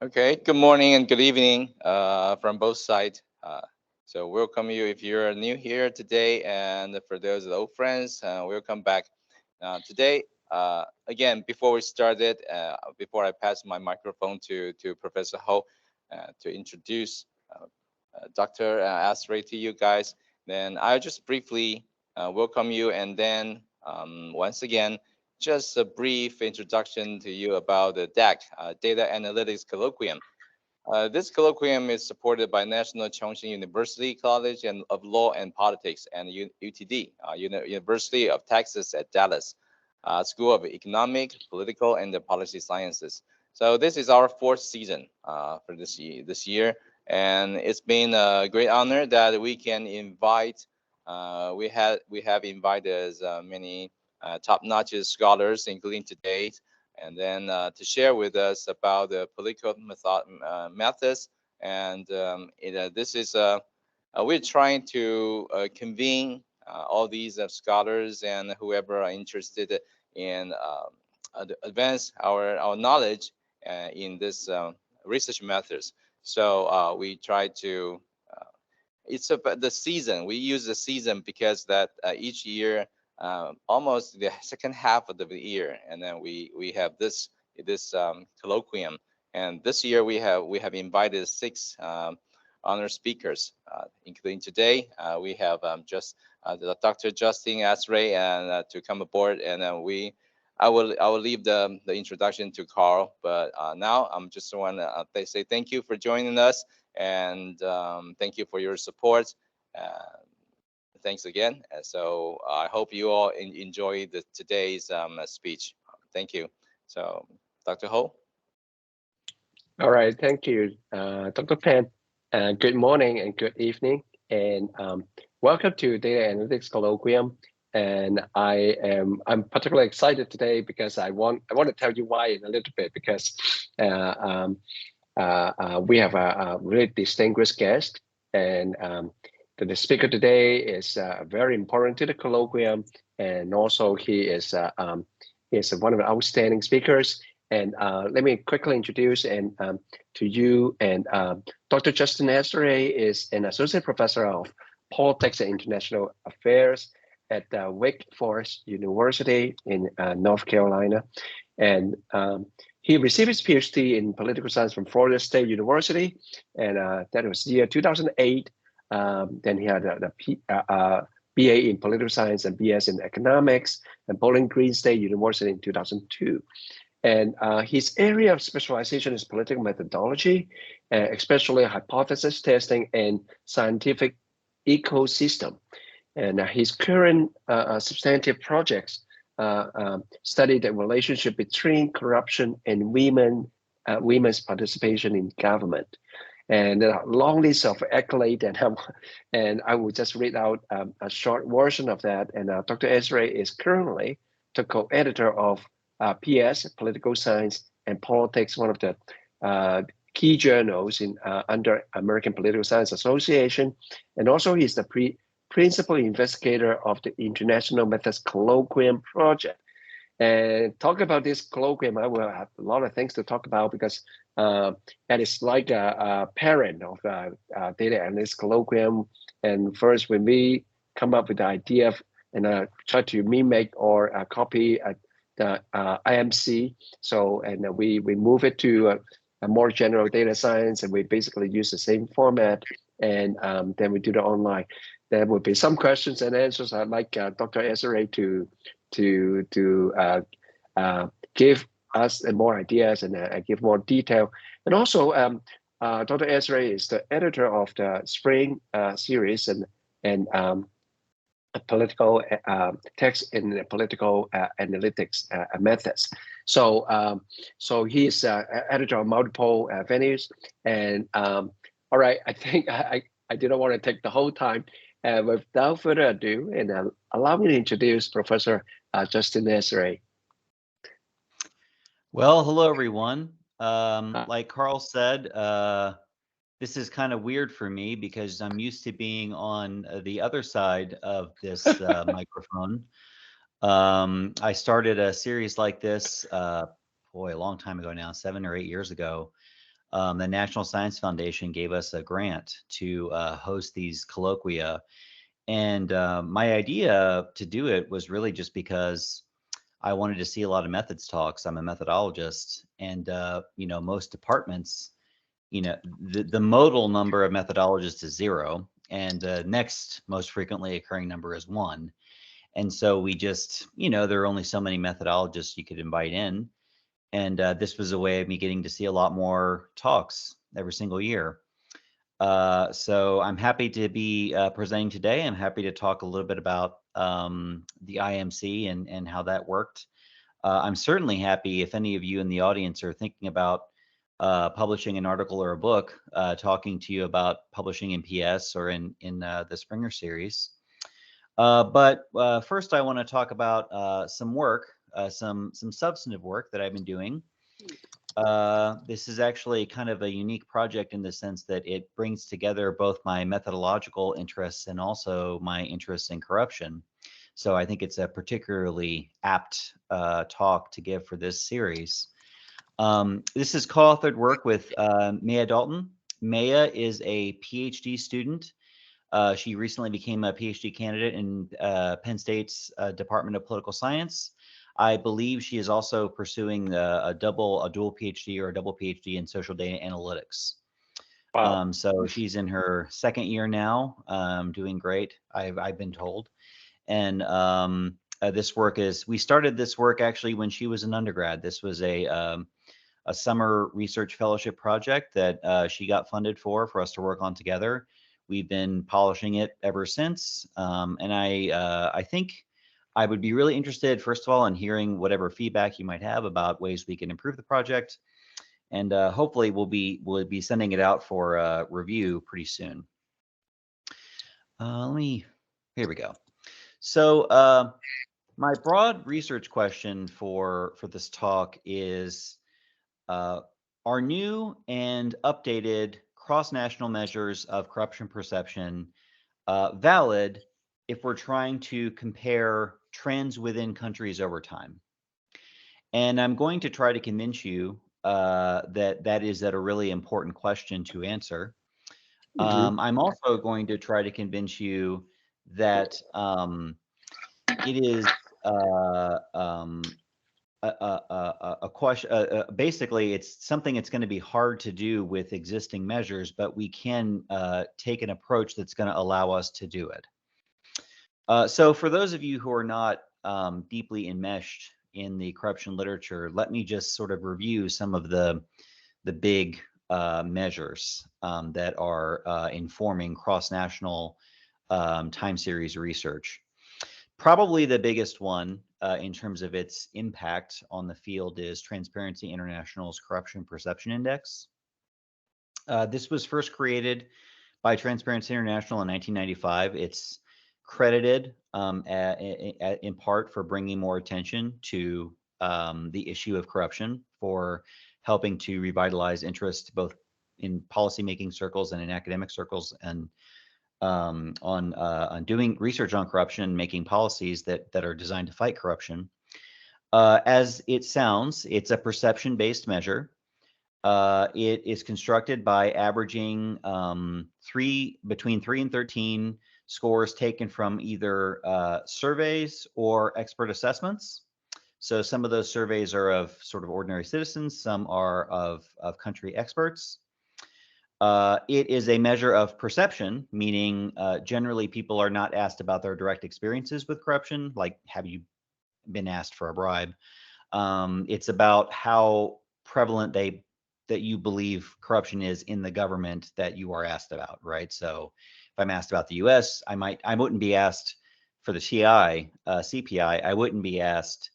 Okay, good morning and good evening from both sides. So welcome you if you're new here today, and for those old friends, welcome back. Today, again, before we started, before I pass my microphone to Professor Ho to introduce Dr. Esarey to you guys, then I'll just briefly welcome you, and then once again, just a brief introduction to you about the DAC, Data Analytics Colloquium. This colloquium is supported by National Chongqing University College of Law and Politics and UTD, University of Texas at Dallas, School of Economic, Political, and Policy Sciences. So this is our fourth season for this year, and it's been a great honor that we can invite. We have invited as many top-notch scholars, including today, and then to share with us about the political methods. And this is we're trying to convene all these scholars and whoever are interested in advance our knowledge in this research methods. So we try to it's about the season. We use the season because that each year, almost the second half of the year, and then we have this colloquium. And this year we have invited six honor speakers, including today. We have just Dr. Justin Esarey and to come aboard, and then I will leave the introduction to Carl, but now I'm just want to say thank you for joining us, and thank you for your support. Uh, Thanks again. So I hope you all enjoy today's speech. Thank you. So Dr. Ho. All right, thank you, Dr. Pan. Good morning and good evening, and welcome to Data Analytics Colloquium. And I'm particularly excited today because I want to tell you why in a little bit, because we have a really distinguished guest, and the speaker today is very important to the colloquium, and also he is one of the outstanding speakers. And let me quickly introduce to you. And Dr. Justin Esarey is an associate professor of politics and international affairs at Wake Forest University in North Carolina. And he received his PhD in political science from Florida State University, and that was year 2008. Then he had the BA in political science and BS in economics at Bowling Green State University in 2002. And his area of specialization is political methodology, especially hypothesis testing and scientific ecosystem. And his current substantive projects study the relationship between corruption and women's participation in government. And there are a long list of accolades, and I will just read out a short version of that. And Dr. Esarey is currently the co-editor of PS, Political Science and Politics, one of the key journals in under American Political Science Association. And also he's the principal investigator of the International Methods Colloquium Project. And talk about this colloquium, I will have a lot of things to talk about because that is like a parent of data analytics colloquium. And first, when we come up with the idea and try to mimic or copy the IMC, and we move it to a more general data science, and we basically use the same format, and then we do the online. There will be some questions and answers. I'd like Dr. Esarey to give us more ideas and give more detail. And also, Dr. Esarey is the editor of the Spring series and political text in political analytics methods. So he is editor of multiple venues. And all right, I think I didn't want to take the whole time. Without further ado, and allow me to introduce Professor Justin Esarey. Well, hello, everyone. Like Carl said, this is kind of weird for me because I'm used to being on the other side of this microphone. I started a series like this, a long time ago now, 7 or 8 years ago. the National Science Foundation gave us a grant to host these colloquia. And my idea to do it was really just because I wanted to see a lot of methods talks. I'm a methodologist, and most departments, the modal number of methodologists is 0, and the next most frequently occurring number is 1. And so we just, there are only so many methodologists you could invite in. And this was a way of me getting to see a lot more talks every single year. So I'm happy to be presenting today. I'm happy to talk a little bit about the IMC and how that worked. I'm certainly happy if any of you in the audience are thinking about publishing an article or a book, talking to you about publishing in PS or in the Springer series. But first, I want to talk about some work, some substantive work that I've been doing. This is actually kind of a unique project in the sense that it brings together both my methodological interests and also my interests in corruption. So I think it's a particularly apt talk to give for this series. This is co-authored work with Maya Dalton. Maya is a PhD student. She recently became a PhD candidate in Penn State's Department of Political Science. I believe she is also pursuing a dual PhD or a double PhD in social data analytics. Wow. So she's in her second year now, doing great, I've been told. And this work we started this work actually when she was an undergrad. This was a summer research fellowship project that she got funded for us to work on together. We've been polishing it ever since. And I think I would be really interested, first of all, in hearing whatever feedback you might have about ways we can improve the project. And hopefully we'll be sending it out for review pretty soon. Here we go. So my broad research question for this talk is, are new and updated cross-national measures of corruption perception valid if we're trying to compare trends within countries over time? And I'm going to try to convince you that is a really important question to answer. I'm also going to try to convince you that it is a question. Basically, it's something that's going to be hard to do with existing measures, but we can take an approach that's going to allow us to do it. So for those of you who are not deeply enmeshed in the corruption literature, let me just sort of review some of the big measures that are informing cross-national time series research. Probably the biggest one in terms of its impact on the field is Transparency International's Corruption Perception Index. This was first created by Transparency International in 1995. It's credited in part for bringing more attention to the issue of corruption, for helping to revitalize interest both in policymaking circles and in academic circles, and on doing research on corruption and making policies that are designed to fight corruption. As it sounds, it's a perception-based measure. It is constructed by averaging between 3 and 13 scores taken from either surveys or expert assessments. So some of those surveys are of sort of ordinary citizens, some are of country experts. It is a measure of perception, meaning generally people are not asked about their direct experiences with corruption, like have you been asked for a bribe. It's about how prevalent that you believe corruption is in the government that you are asked about, right? So if I'm asked about the US, I wouldn't be asked for the CPI, I wouldn't be asked,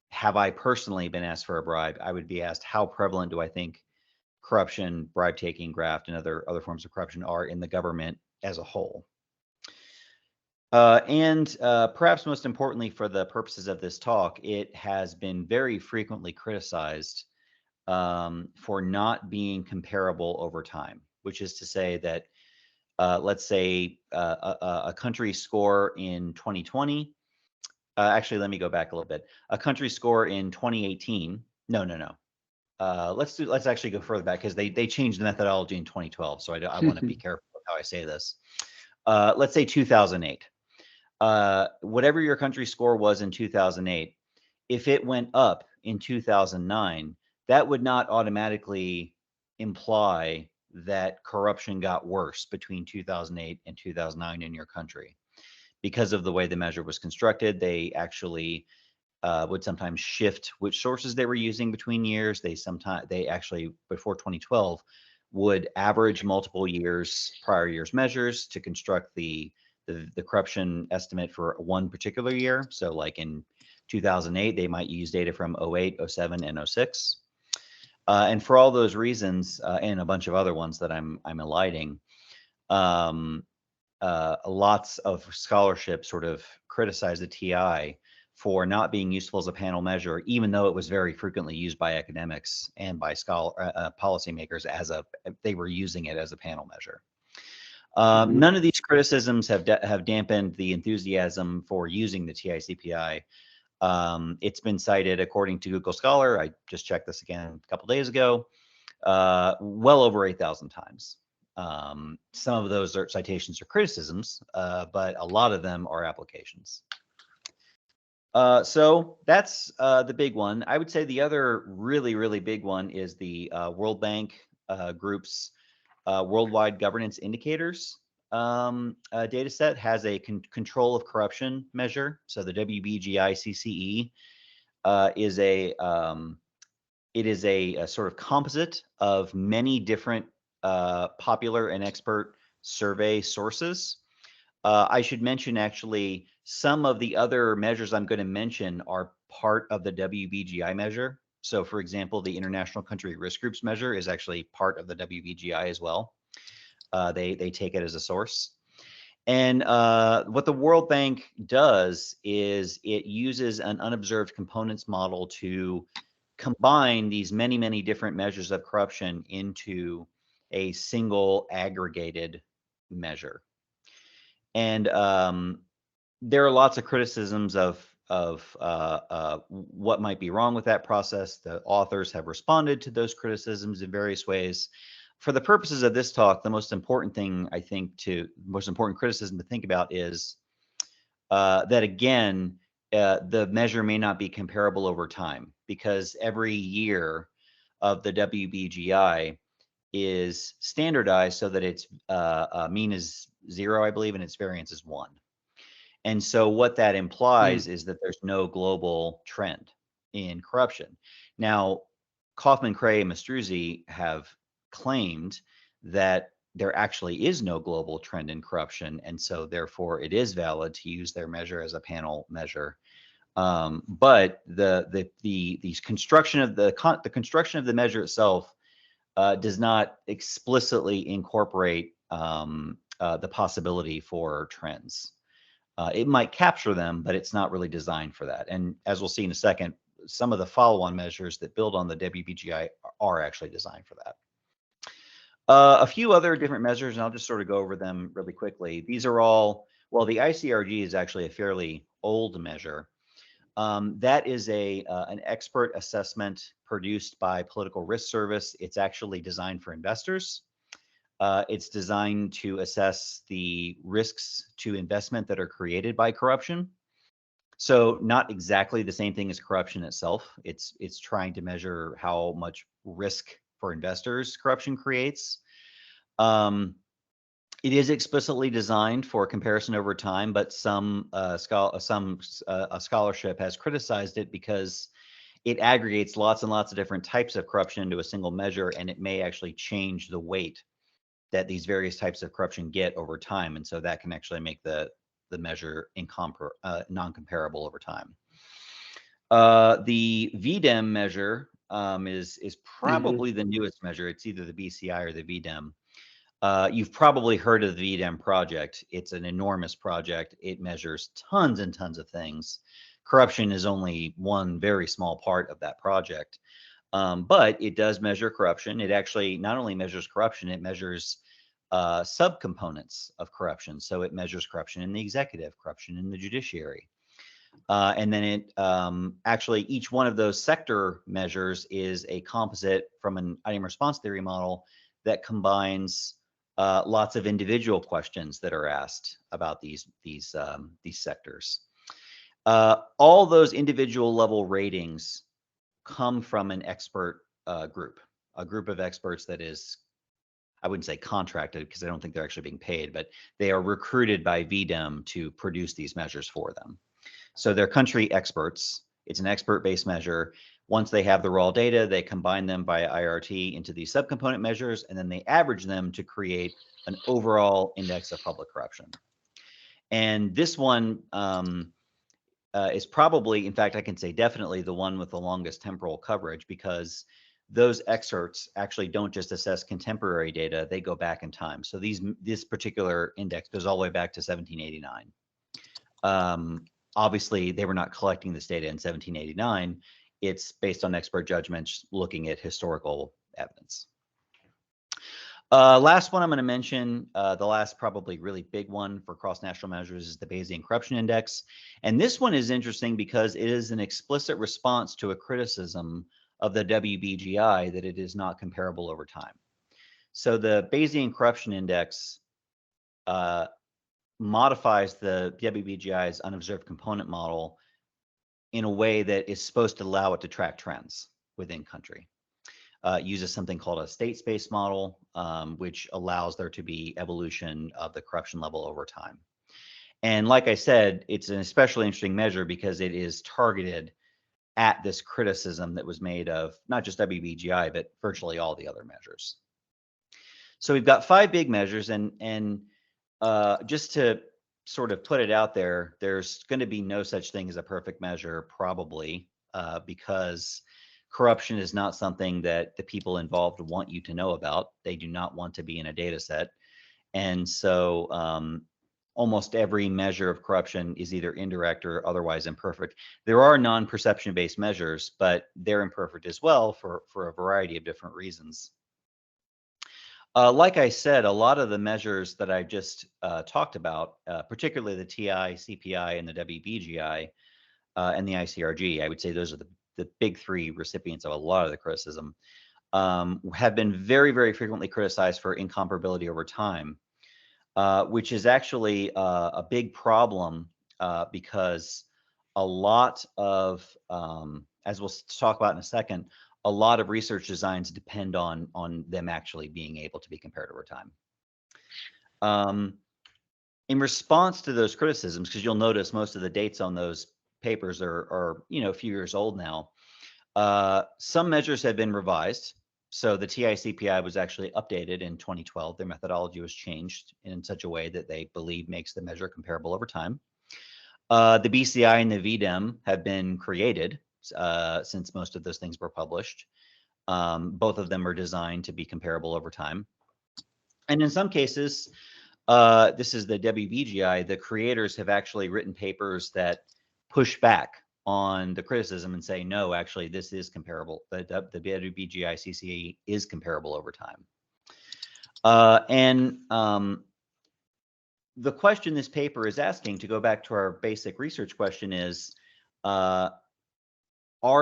have I personally been asked for a bribe? I would be asked, how prevalent do I think corruption, bribe taking, graft, and other forms of corruption are in the government as a whole. And perhaps most importantly for the purposes of this talk, it has been very frequently criticized for not being comparable over time, which is to say that let's say a country score in 2020, actually, let me go back a little bit. A country score in 2018, no. let's actually go further back because they changed the methodology in 2012. So I want to be careful with how I say this. Let's say 2008. Whatever your country score was in 2008, if it went up in 2009, that would not automatically imply that corruption got worse between 2008 and 2009 in your country. Because of the way the measure was constructed, they actually would sometimes shift which sources they were using between years. They actually, before 2012, would average multiple years, prior years measures to construct the corruption estimate for one particular year. So like in 2008, they might use data from 08, 07, and 06. And for all those reasons, and a bunch of other ones that I'm eliding, lots of scholarship sort of criticize the TI for not being useful as a panel measure, even though it was very frequently used by academics and by policymakers they were using it as a panel measure. None of these criticisms have dampened the enthusiasm for using the TI-CPI. It's been cited, according to Google Scholar, I just checked this again a couple days ago, well over 8,000 times. Some of those citations are criticisms, but a lot of them are applications. So that's the big one. I would say the other really, really big one is the World Bank Group's Worldwide Governance Indicators data set has a control of corruption measure. So the WBGI CCE is a sort of composite of many different popular and expert survey sources. I should mention, actually, some of the other measures I'm going to mention are part of the WBGI measure. So, for example, the International Country Risk Groups measure is actually part of the WBGI as well. They take it as a source. And what the World Bank does is it uses an unobserved components model to combine these many, many different measures of corruption into a single aggregated measure. And there are lots of criticisms of what might be wrong with that process. The authors have responded to those criticisms in various ways. For the purposes of this talk, the most important thing, I think, most important criticism to think about is that, again, the measure may not be comparable over time, because every year of the WBGI is standardized so that its mean is 0, I believe, and its variance is 1. And so what that implies is that there's no global trend in corruption. Now, Kaufman, Cray, and Mastruzzi have claimed that there actually is no global trend in corruption, and so therefore it is valid to use their measure as a panel measure. But the construction of the measure itself does not explicitly incorporate the possibility for trends. It might capture them, but it's not really designed for that. And as we'll see in a second, some of the follow-on measures that build on the WBGI are actually designed for that. A few other different measures, and I'll just sort of go over them really quickly. These are all, well, the ICRG is actually a fairly old measure. That is an expert assessment produced by Political Risk Service. It's actually designed for investors. It's designed to assess the risks to investment that are created by corruption. So not exactly the same thing as corruption itself. It's trying to measure how much risk for investors corruption creates. It is explicitly designed for comparison over time, but some scholarship has criticized it because it aggregates lots and lots of different types of corruption into a single measure, and it may actually change the weight that these various types of corruption get over time, and so that can actually make the measure non-comparable over time. The VDEM measure is probably the newest measure. It's either the BCI or the VDEM. You've probably heard of the VDEM project. It's an enormous project. It measures tons and tons of things. Corruption is only one very small part of that project. But it does measure corruption. It actually not only measures corruption, it measures subcomponents of corruption. So it measures corruption in the executive, corruption in the judiciary. And then it actually, each one of those sector measures is a composite from an item response theory model that combines lots of individual questions that are asked about these sectors. All those individual level ratings come from an expert group, a group of experts that is, I wouldn't say contracted because I don't think they're actually being paid, but they are recruited by VDEM to produce these measures for them. So they're country experts. It's an expert-based measure. Once they have the raw data, they combine them by IRT into these subcomponent measures, and then they average them to create an overall index of public corruption. And this one is probably, in fact, I can say definitely the one with the longest temporal coverage, because those excerpts actually don't just assess contemporary data, they go back in time. So this particular index goes all the way back to 1789. Obviously, they were not collecting this data in 1789. It's based on expert judgments looking at historical evidence. Last one I'm going to mention, the last probably really big one for cross-national measures is the Bayesian Corruption Index. And this one is interesting because it is an explicit response to a criticism of the WBGI that it is not comparable over time. So the Bayesian Corruption Index modifies the WBGI's unobserved component model in a way that is supposed to allow it to track trends within country. Uses something called a state space model, which allows there to be evolution of the corruption level over time. And like I said, it's an especially interesting measure because it is targeted at this criticism that was made of not just WBGI, but virtually all the other measures. So we've got 5 big measures, and just to sort of put it out there, there's going to be no such thing as a perfect measure, probably, because corruption is not something that the people involved want you to know about. They do not want to be in a data set. And so almost every measure of corruption is either indirect or otherwise imperfect. There are non-perception based measures, but they're imperfect as well for a variety of different reasons. Like I said, a lot of the measures that I just talked about, particularly the TI, CPI, and the WBGI, and the ICRG, I would say those are the big 3 recipients of a lot of the criticism, have been very, very frequently criticized for incomparability over time, which is actually a big problem because a lot of, as we'll talk about in a second, a lot of research designs depend on them actually being able to be compared over time. In response to those criticisms, because you'll notice most of the dates on those papers are a few years old now, some measures have been revised. So the TI-CPI was actually updated in 2012. Their methodology was changed in such a way that they believe makes the measure comparable over time. The BCI and the VDEM have been created since most of those things were published. Both of them are designed to be comparable over time. And in some cases, this is the WBGI, the creators have actually written papers that push back on the criticism and say, no, actually, this is comparable. The WBGI CCE is comparable over time. The question this paper is asking, to go back to our basic research question, is, are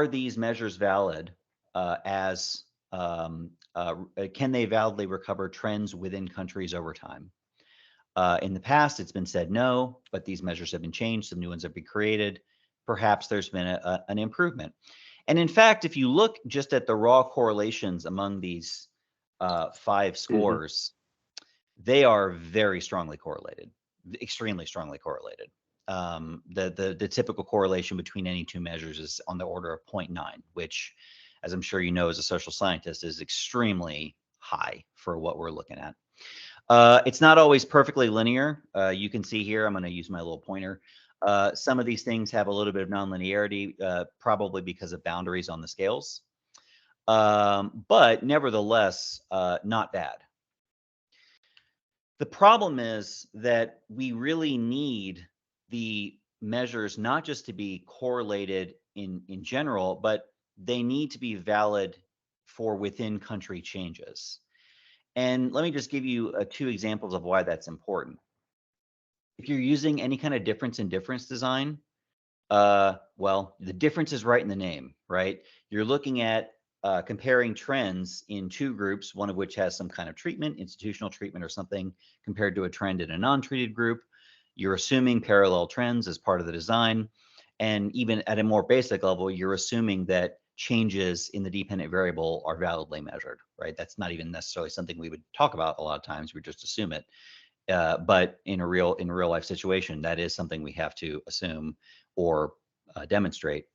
these measures valid can they validly recover trends within countries over time? In the past, it's been said no, but these measures have been changed. Some new ones have been created. Perhaps there's been an improvement. And in fact, if you look just at the raw correlations among these 5 scores, they are very strongly correlated, extremely strongly correlated. The typical correlation between any 2 measures is on the order of 0.9, which, as I'm sure you know as a social scientist, is extremely high for what we're looking at. It's not always perfectly linear. You can see here, I'm going to use my little pointer. Some of these things have a little bit of nonlinearity, probably because of boundaries on the scales. But nevertheless, not bad. The problem is that we really need the measures not just to be correlated in general, but they need to be valid for within country changes. And let me just give you 2 examples of why that's important. If you're using any kind of difference in difference design, Well, the difference is right in the name, right? You're looking at comparing trends in two groups, one of which has some kind of treatment, institutional treatment or something, compared to a trend in a non-treated group. You're assuming parallel trends as part of the design. And even at a more basic level, you're assuming that changes in the dependent variable are validly measured, right? That's not even necessarily something we would talk about a lot of times. We just assume it. But in a real life situation, that is something we have to assume or demonstrate.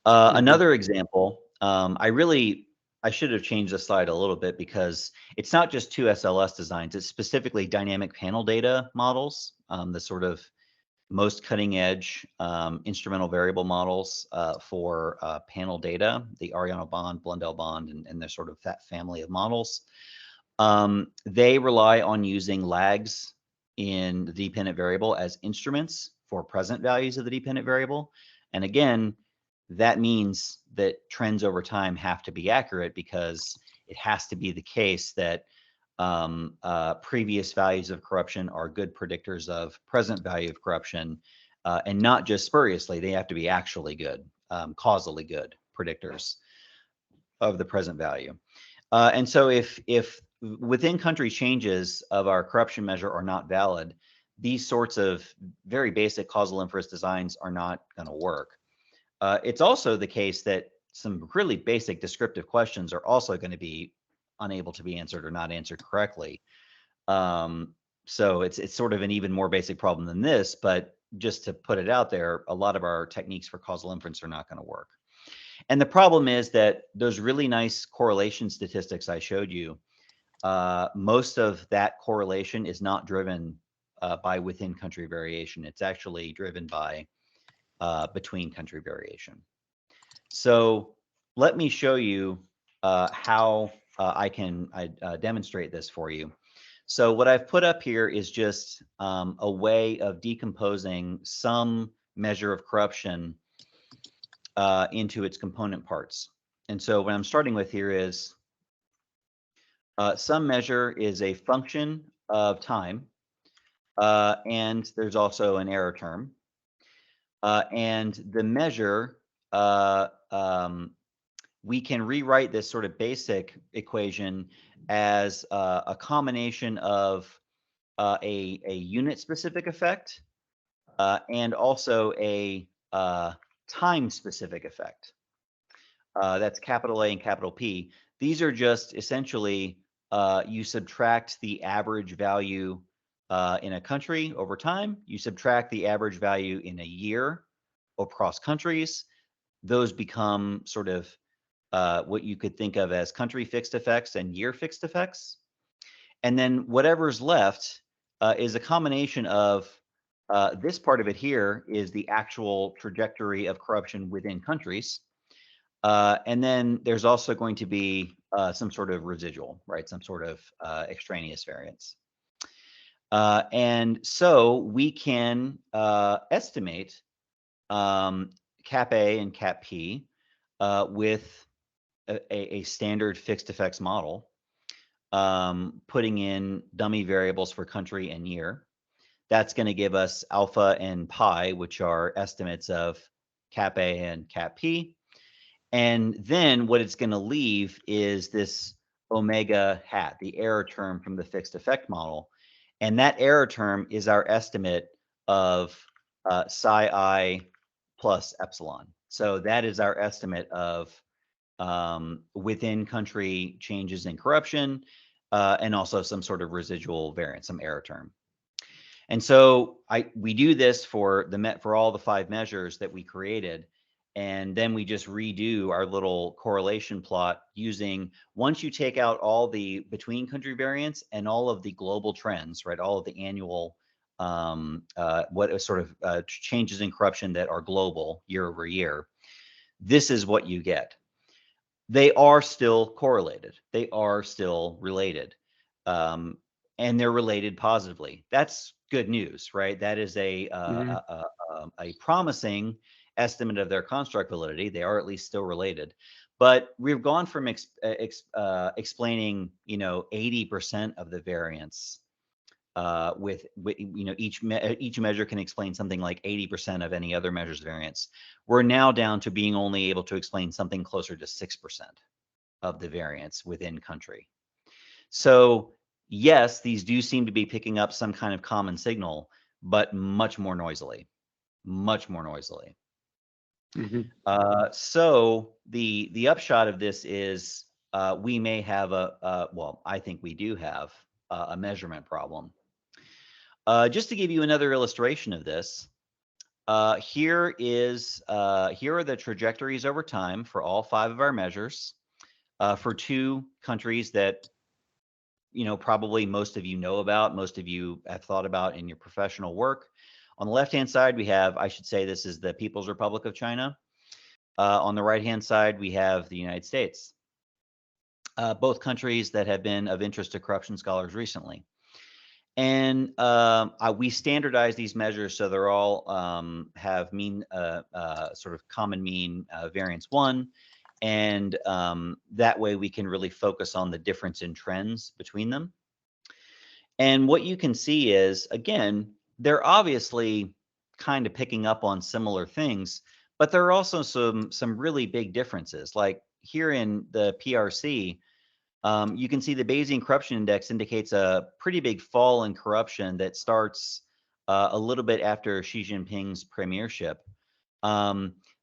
Another example, I should have changed the slide a little bit because it's not just two SLS designs, it's specifically dynamic panel data models, the sort of most cutting edge instrumental variable models for panel data, the Ariano bond, Blundell bond, and their sort of that family of models. They rely on using lags in the dependent variable as instruments for present values of the dependent variable. And again, that means that trends over time have to be accurate because it has to be the case that previous values of corruption are good predictors of present value of corruption, and not just spuriously. They have to be actually good, causally good predictors of the present value. And so if within country changes of our corruption measure are not valid, these sorts of very basic causal inference designs are not going to work. It's also the case that some really basic descriptive questions are also going to be unable to be answered or not answered correctly. So it's sort of an even more basic problem than this, but just to put it out there, a lot of our techniques for causal inference are not going to work. And the problem is that those really nice correlation statistics I showed you, most of that correlation is not driven by within country variation. It's actually driven by between country variation. So let me show you how I can demonstrate this for you. So what I've put up here is just a way of decomposing some measure of corruption into its component parts. And so what I'm starting with here is some measure is a function of time, and there's also an error term. And the measure, we can rewrite this sort of basic equation as a combination of a unit-specific effect and also a time-specific effect. That's capital A and capital P. These are just essentially you subtract the average value in a country over time. You subtract the average value in a year across countries. Those become sort of what you could think of as country fixed effects and year fixed effects. And then whatever's left is a combination of this part of it here is the actual trajectory of corruption within countries. And then there's also going to be some sort of residual, right? Some sort of extraneous variance. And so we can estimate cap A and cap P with a standard fixed effects model, putting in dummy variables for country and year. That's going to give us alpha and pi, which are estimates of cap A and cap P. And then what it's going to leave is this omega hat, the error term from the fixed effect model. And that error term is our estimate of psi I plus epsilon. So that is our estimate of within country changes in corruption and also some sort of residual variance, some error term. And so we do this for all the 5 measures that we created. And then we just redo our little correlation plot using, once you take out all the between country variance and all of the global trends, right? All of the annual, what sort of changes in corruption that are global year over year, this is what you get. They are still correlated. They are still related. And they're related positively. That's good news, right? That is a promising estimate of their construct validity. They are at least still related. But we've gone from explaining, 80% of the variance with each measure can explain something like 80% of any other measure's variance. We're now down to being only able to explain something closer to 6% of the variance within country. So yes, these do seem to be picking up some kind of common signal, but much more noisily, much more noisily. So the upshot of this is we may have well, I think we do have a measurement problem. Just to give you another illustration of this, here are the trajectories over time for all 5 of our measures for 2 countries that probably most of you know about, most of you have thought about in your professional work. On the left-hand side, we have, I should say, this is the People's Republic of China. On the right-hand side, we have the United States. Both countries that have been of interest to corruption scholars recently. And we standardize these measures so they're all have mean, sort of common mean variance 1. And that way we can really focus on the difference in trends between them. And what you can see is, again, they're obviously kind of picking up on similar things, but there are also some really big differences. Like here in the PRC, you can see the Bayesian Corruption Index indicates a pretty big fall in corruption that starts a little bit after Xi Jinping's premiership.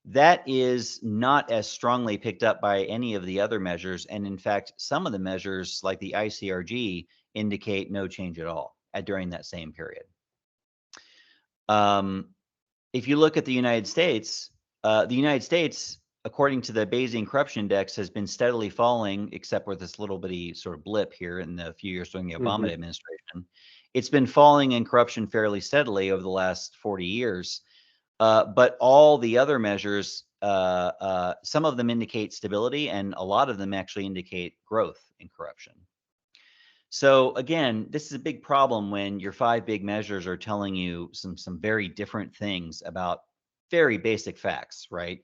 That is not as strongly picked up by any of the other measures. And in fact, some of the measures like the ICRG indicate no change at all during that same period. If you look at the United States, according to the Bayesian Corruption Index, has been steadily falling, except for this little bitty sort of blip here in the few years during the Obama administration. It's been falling in corruption fairly steadily over the last 40 years. But all the other measures, some of them indicate stability, and a lot of them actually indicate growth in corruption. So again, this is a big problem when your 5 big measures are telling you some very different things about very basic facts, right?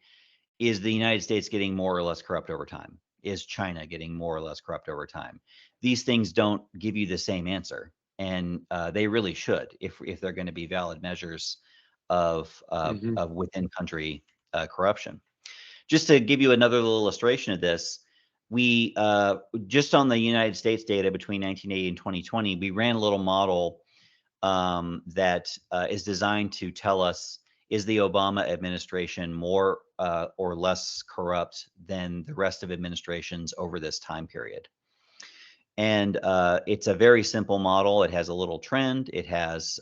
Is the United States getting more or less corrupt over time? Is China getting more or less corrupt over time? These things don't give you the same answer, and they really should if they're going to be valid measures of within country corruption. Just to give you another little illustration of this, we just on the United States data between 1980 and 2020, we ran a little model that is designed to tell us, is the Obama administration more or less corrupt than the rest of administrations over this time period? And it's a very simple model. It has a little trend. It has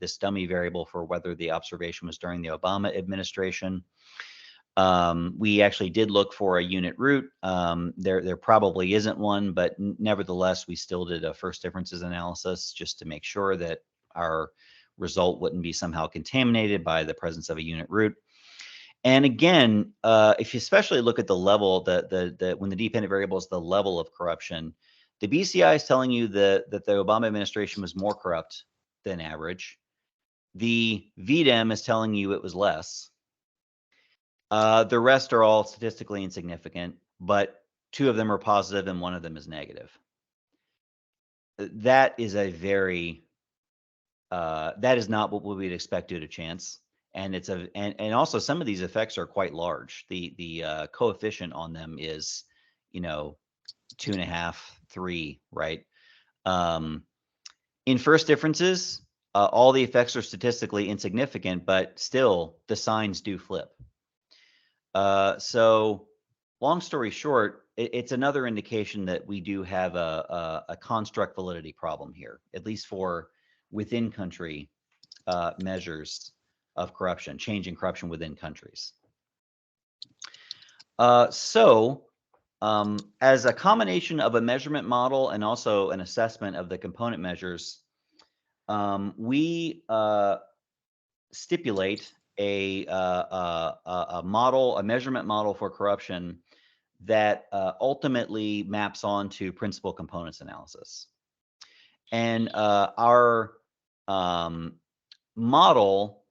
this dummy variable for whether the observation was during the Obama administration. We actually did look for a unit root. There probably isn't one, but nevertheless, we still did a first differences analysis just to make sure that our result wouldn't be somehow contaminated by the presence of a unit root. And again, if you especially look at the level, when the dependent variable is the level of corruption, the BCI is telling you that the Obama administration was more corrupt than average. The VDEM is telling you it was less. The rest are all statistically insignificant, but 2 of them are positive and 1 of them is negative. That is a very that is not what we'd expect due to chance, and it's and also some of these effects are quite large. The coefficient on them is 2.5, 3, right? In first differences, all the effects are statistically insignificant, but still the signs do flip. So long story short, it's another indication that we do have a construct validity problem here, at least for within country measures of corruption, change in corruption within countries. As a combination of a measurement model and also an assessment of the component measures, we stipulate a model, a measurement model for corruption that ultimately maps onto principal components analysis. And our model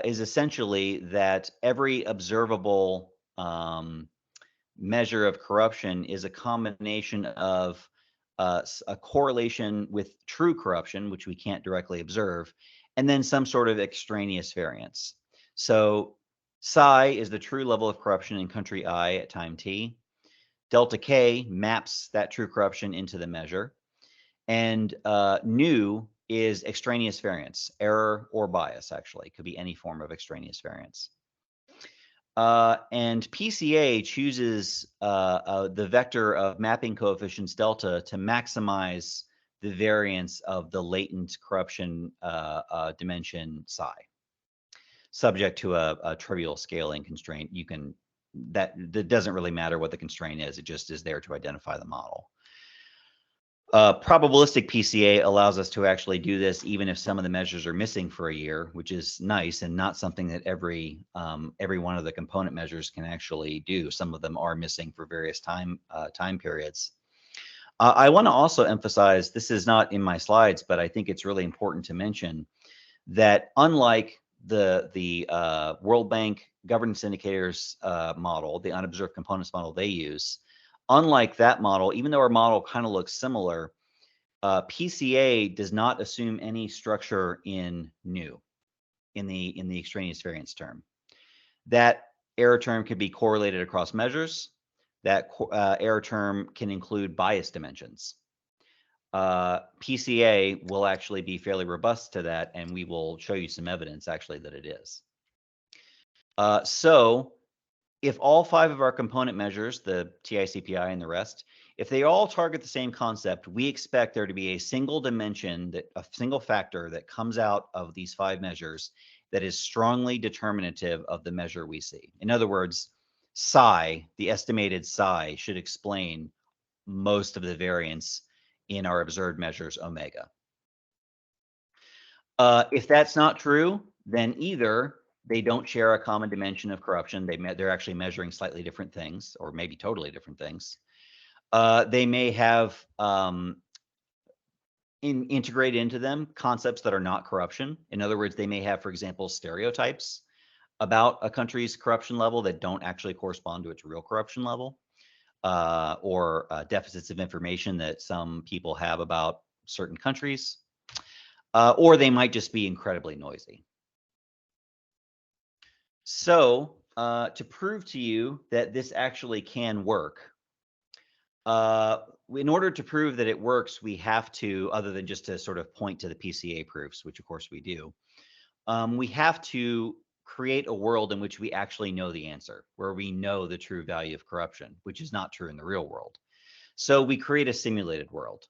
is essentially that every observable measure of corruption is a combination of a correlation with true corruption, which we can't directly observe, and then some sort of extraneous variance. So psi is the true level of corruption in country I at time t. Delta K maps that true corruption into the measure. And nu is extraneous variance, error or bias, actually. It could be any form of extraneous variance. And PCA chooses the vector of mapping coefficients delta to maximize the variance of the latent corruption dimension psi. Subject to a trivial scaling constraint, you can that doesn't really matter what the constraint is. It just is there to identify the model. Probabilistic PCA allows us to actually do this even if some of the measures are missing for a year, which is nice and not something that every one of the component measures can actually do. Some of them are missing for various time periods. I want to also emphasize, this is not in my slides, but I think it's really important to mention that unlike the World Bank governance indicators model, the unobserved components model they use, unlike that model, even though our model kind of looks similar, PCA does not assume any structure in nu, in the extraneous variance term. That error term can be correlated across measures. That error term can include bias dimensions. PCA will actually be fairly robust to that, and we will show you some evidence actually that it is. So if all 5 of our component measures, the TI, CPI, and the rest, if they all target the same concept, we expect there to be a single dimension, a single factor that comes out of these 5 measures that is strongly determinative of the measure we see. In other words, psi, the estimated psi, should explain most of the variance in our observed measures omega. If that's not true, then either they don't share a common dimension of corruption. They're actually measuring slightly different things, or maybe totally different things. They may have integrated into them concepts that are not corruption. In other words, they may have, for example, stereotypes about a country's corruption level that don't actually correspond to its real corruption level, or deficits of information that some people have about certain countries, or they might just be incredibly noisy. So to prove to you that this actually can work, in order to prove that it works, we have to, other than just to sort of point to the PCA proofs, which of course we do, we have to create a world in which we actually know the answer, where we know the true value of corruption, which is not true in the real world. So we create a simulated world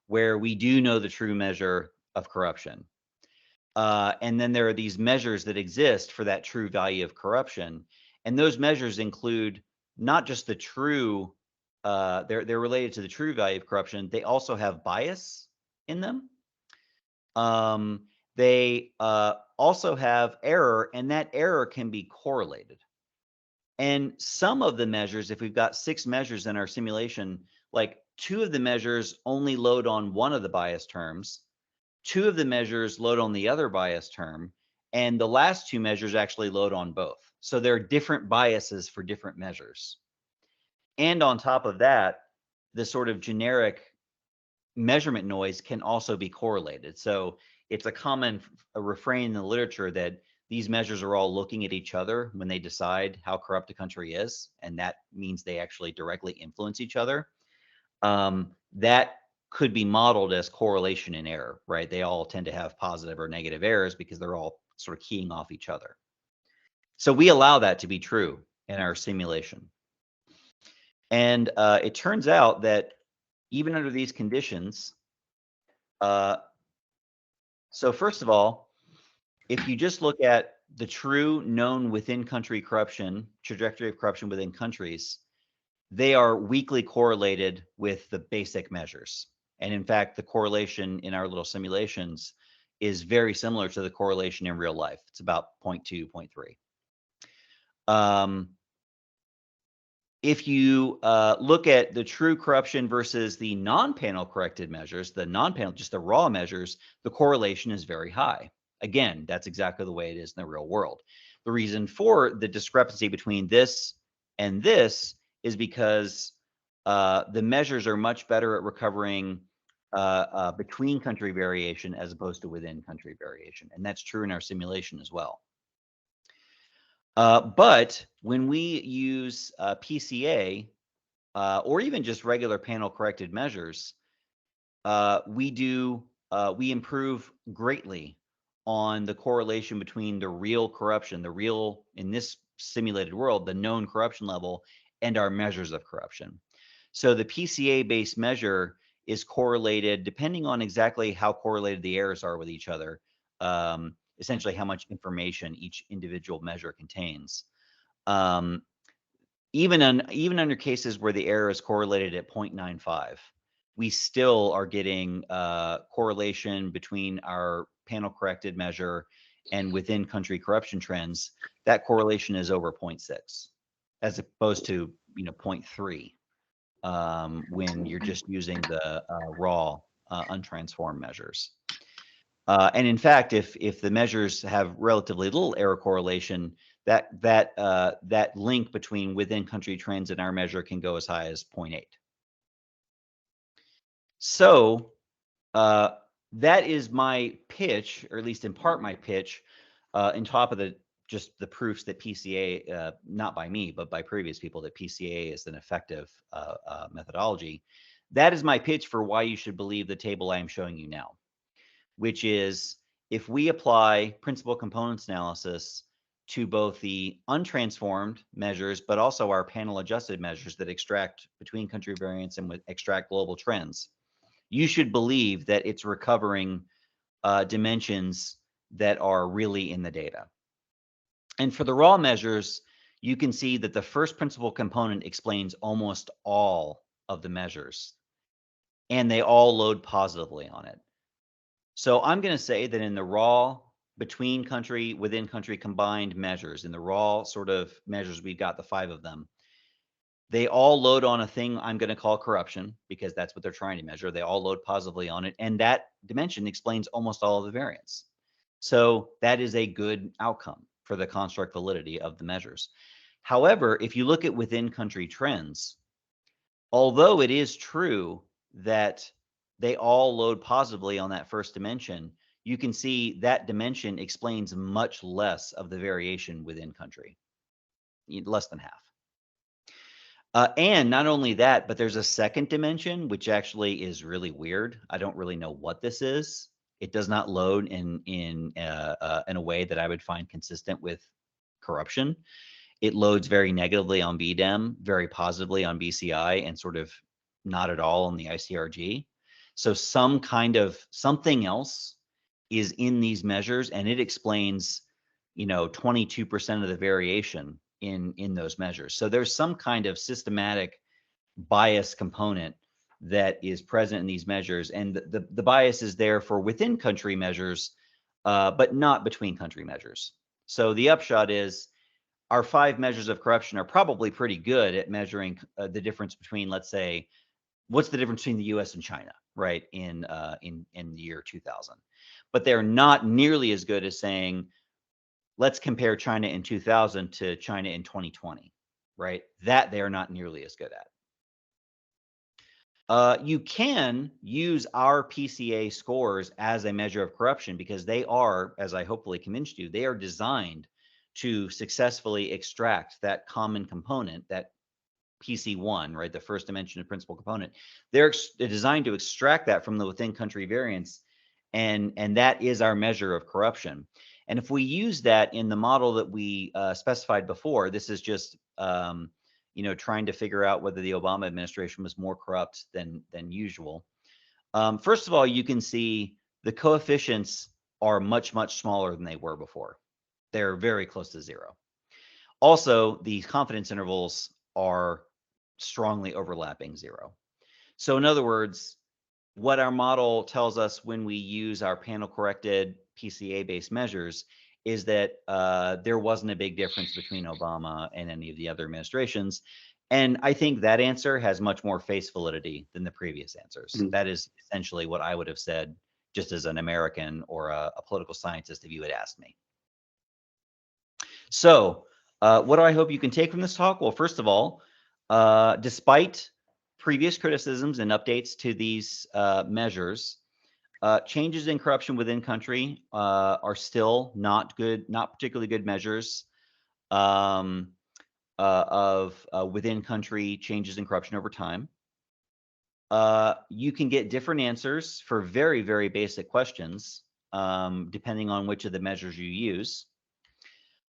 where we do know the true measure of corruption. And then there are these measures that exist for that true value of corruption. And those measures include not just the true, they're related to the true value of corruption. They also have bias in them. They also have error, and that error can be correlated. And some of the measures, if we've got 6 measures in our simulation, like 2 of the measures only load on one of the bias terms, 2 of the measures load on the other bias term, and the last 2 measures actually load on both. So there are different biases for different measures. And on top of that, the sort of generic measurement noise can also be correlated. So it's a common refrain in the literature that these measures are all looking at each other when they decide how corrupt a country is, and that means they actually directly influence each other. That could be modeled as correlation and error, right? They all tend to have positive or negative errors because they're all sort of keying off each other. So we allow that to be true in our simulation. And it turns out that even under these conditions, so first of all, if you just look at the true known within country corruption, trajectory of corruption within countries, they are weakly correlated with the basic measures. And in fact, the correlation in our little simulations is very similar to the correlation in real life. It's about 0.2, 0.3. If you look at the true corruption versus the non-panel corrected measures, the non-panel, just the raw measures, the correlation is very high. Again, that's exactly the way it is in the real world. The reason for the discrepancy between this and this is because the measures are much better at recovering between country variation as opposed to within country variation. And that's true in our simulation as well. But when we use PCA or even just regular panel corrected measures, we improve greatly on the correlation between the real corruption, in this simulated world, the known corruption level, and our measures of corruption. So the PCA-based measure is correlated, depending on exactly how correlated the errors are with each other, essentially how much information each individual measure contains. Even under cases where the error is correlated at 0.95, we still are getting correlation between our panel corrected measure and within country corruption trends. That correlation is over 0.6, as opposed to 0.3 when you're just using the raw untransformed measures. And in fact, if the measures have relatively little error correlation, that link between within country trends and our measure can go as high as 0.8. So that is my pitch, or at least in part my pitch, on top of just the proofs that PCA, not by me, but by previous people, that PCA is an effective methodology. That is my pitch for why you should believe the table I am showing you now, which is if we apply principal components analysis to both the untransformed measures, but also our panel adjusted measures that extract between country variance and extract global trends, you should believe that it's recovering dimensions that are really in the data. And for the raw measures, you can see that the first principal component explains almost all of the measures, and they all load positively on it. So I'm going to say that in the raw between country, within country combined measures, in the raw sort of measures, we've got the 5 of them. They all load on a thing I'm going to call corruption, because that's what they're trying to measure. They all load positively on it. And that dimension explains almost all of the variance. So that is a good outcome for the construct validity of the measures. However, if you look at within country trends, although it is true that they all load positively on that first dimension, you can see that dimension explains much less of the variation within country, less than half. And not only that, but there's a second dimension, which actually is really weird. I don't really know what this is. It does not load in a way that I would find consistent with corruption. It loads very negatively on BDEM, very positively on BCI, and sort of not at all on the ICRG. So some kind of something else is in these measures, and it explains, 22% of the variation in those measures. So there's some kind of systematic bias component that is present in these measures, and the bias is there for within country measures, but not between country measures. So the upshot is our 5 measures of corruption are probably pretty good at measuring the difference between, let's say, what's the difference between the U.S. and China, right, in the year 2000. But they're not nearly as good as saying, let's compare China in 2000 to China in 2020, right? That they're not nearly as good at. You can use our PCA scores as a measure of corruption, because they are, as I hopefully convinced you, they are designed to successfully extract that common component, that PC1, right, the first dimension of principal component. They're designed to extract that from the within country variance, and that is our measure of corruption. And if we use that in the model that we specified before, this is just trying to figure out whether the Obama administration was more corrupt than usual. First of all, you can see the coefficients are much, much smaller than they were before. They're very close to 0. Also, the confidence intervals are strongly overlapping 0. So in other words, what our model tells us when we use our panel corrected PCA-based measures is that there wasn't a big difference between Obama and any of the other administrations. And I think that answer has much more face validity than the previous answers. That is essentially what I would have said just as an American or a political scientist if you had asked me. So what do I hope you can take from this talk? Well, first of all, despite previous criticisms and updates to these measures, changes in corruption within country are still not good, not particularly good measures of within country changes in corruption over time. You can get different answers for very, very basic questions, depending on which of the measures you use.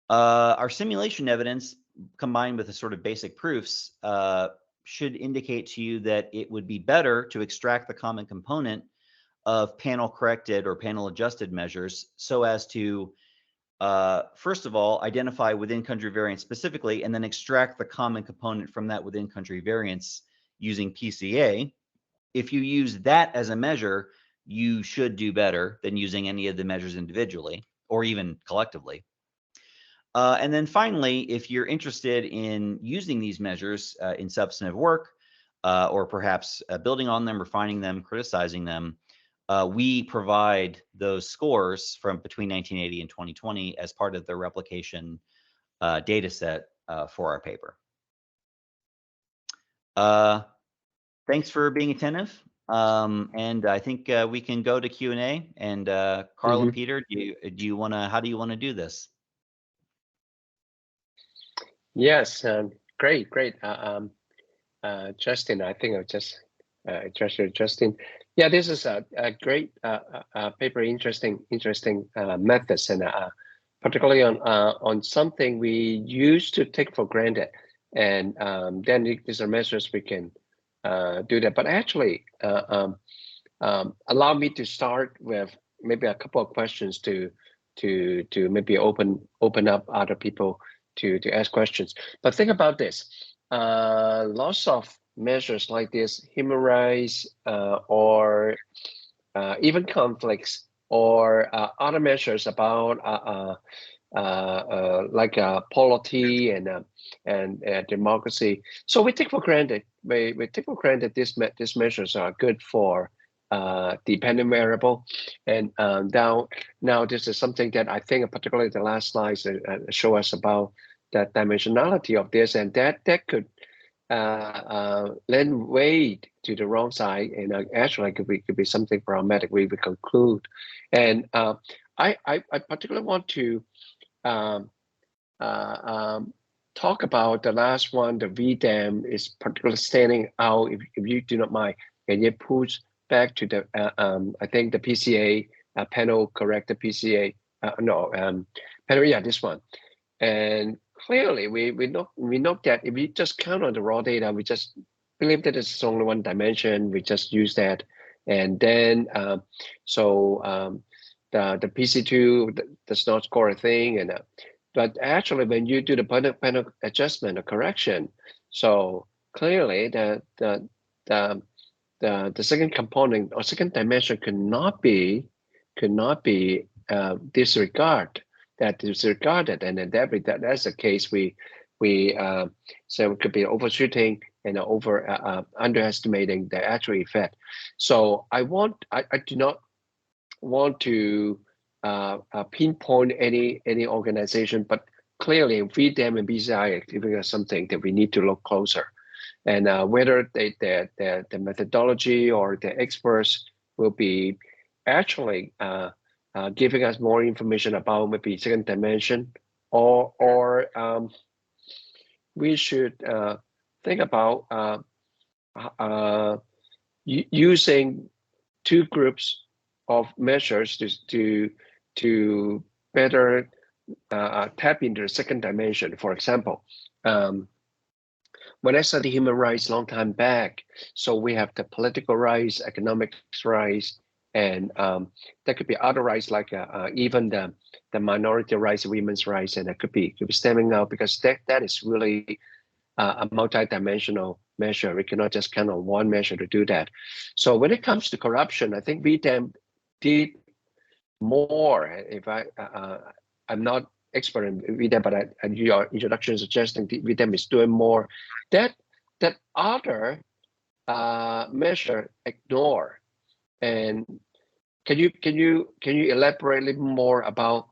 Our simulation evidence, combined with the sort of basic proofs, should indicate to you that it would be better to extract the common component of panel corrected or panel adjusted measures so as to, first of all, identify within country variance specifically, and then extract the common component from that within country variance using PCA. If you use that as a measure, you should do better than using any of the measures individually or even collectively. And then finally, if you're interested in using these measures in substantive work, or perhaps building on them, refining them, criticizing them, we provide those scores from between 1980 and 2020 as part of the replication data set for our paper. Thanks for being attentive. And I think we can go to Q&A. And Carl and Peter, how do you want to do this? Yes, great. Justin, I think I'll just address you, Justin. Yeah, this is a great paper, interesting methods, and particularly on something we used to take for granted, and then these are measures we can do that. But actually, allow me to start with maybe a couple of questions to maybe open up other people to ask questions. But think about this: lots of measures like this, human rights, or even conflicts, or other measures about like polity and democracy. So we take for granted. We take for granted these measures are good for dependent variable, and now this is something that I think, particularly the last slides, show us about that dimensionality of this, and that could lend weight to the wrong side, and actually could be something problematic. We conclude, and I particularly want to talk about the last one. The VDAM is particularly standing out. If you do not mind, can you push back to the I think the PCA panel corrected PCA panel, yeah, this one. And clearly we know that if we just count on the raw data, we just believe that it's only one dimension, we just use that, and then the PC2 does not score a thing, and but actually when you do the panel adjustment or correction, so clearly the second component or second dimension could not be disregarded, and then that's the case. We so it could be overshooting and underestimating the actual effect. So I do not want to pinpoint any organization, but clearly VDAM and BCI are giving us something that we need to look closer. And whether the methodology or the experts will be actually giving us more information about maybe second dimension, or we should think about using two groups of measures to better tap into the second dimension. For example, when I studied human rights a long time back, so we have the political rights, economic rights, and there could be other rights like even the minority rights, women's rights, and it could be stemming out, because that is really a multi-dimensional measure. We cannot just count on one measure to do that. So when it comes to corruption, I think VDAM did more. If I'm not expert in VDAM, but your introduction suggesting VDAM is doing more. That other measure ignore. And can you elaborate a little more about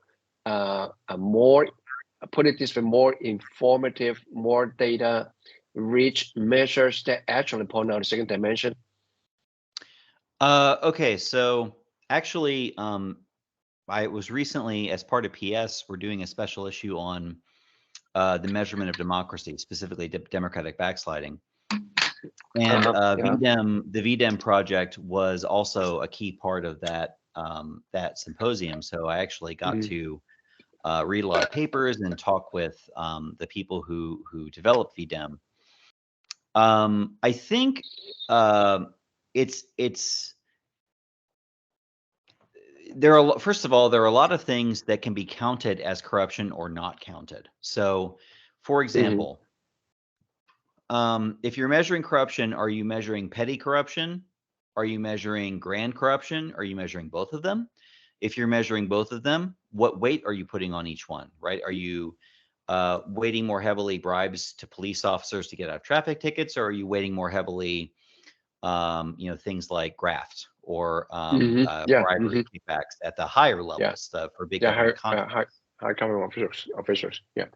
put it this way, more informative, more data reach measures that actually point out the second dimension? Okay, so actually, I was recently, as part of PS, we're doing a special issue on the measurement of democracy, specifically democratic backsliding. And Yeah. the VDEM project was also a key part of that that symposium. So I actually got to read a lot of papers and talk with the people who developed VDEM. I think it's there are, first of all, there are a lot of things that can be counted as corruption or not counted. So, for example, if you're measuring corruption, are you measuring petty corruption? Are you measuring grand corruption? Are you measuring both of them? If you're measuring both of them, what weight are you putting on each one, right? Are you weighting more heavily bribes to police officers to get out of traffic tickets, or are you weighting more heavily, things like graft or bribery kickbacks at the higher levels for big government contracts? High government officials. Yeah.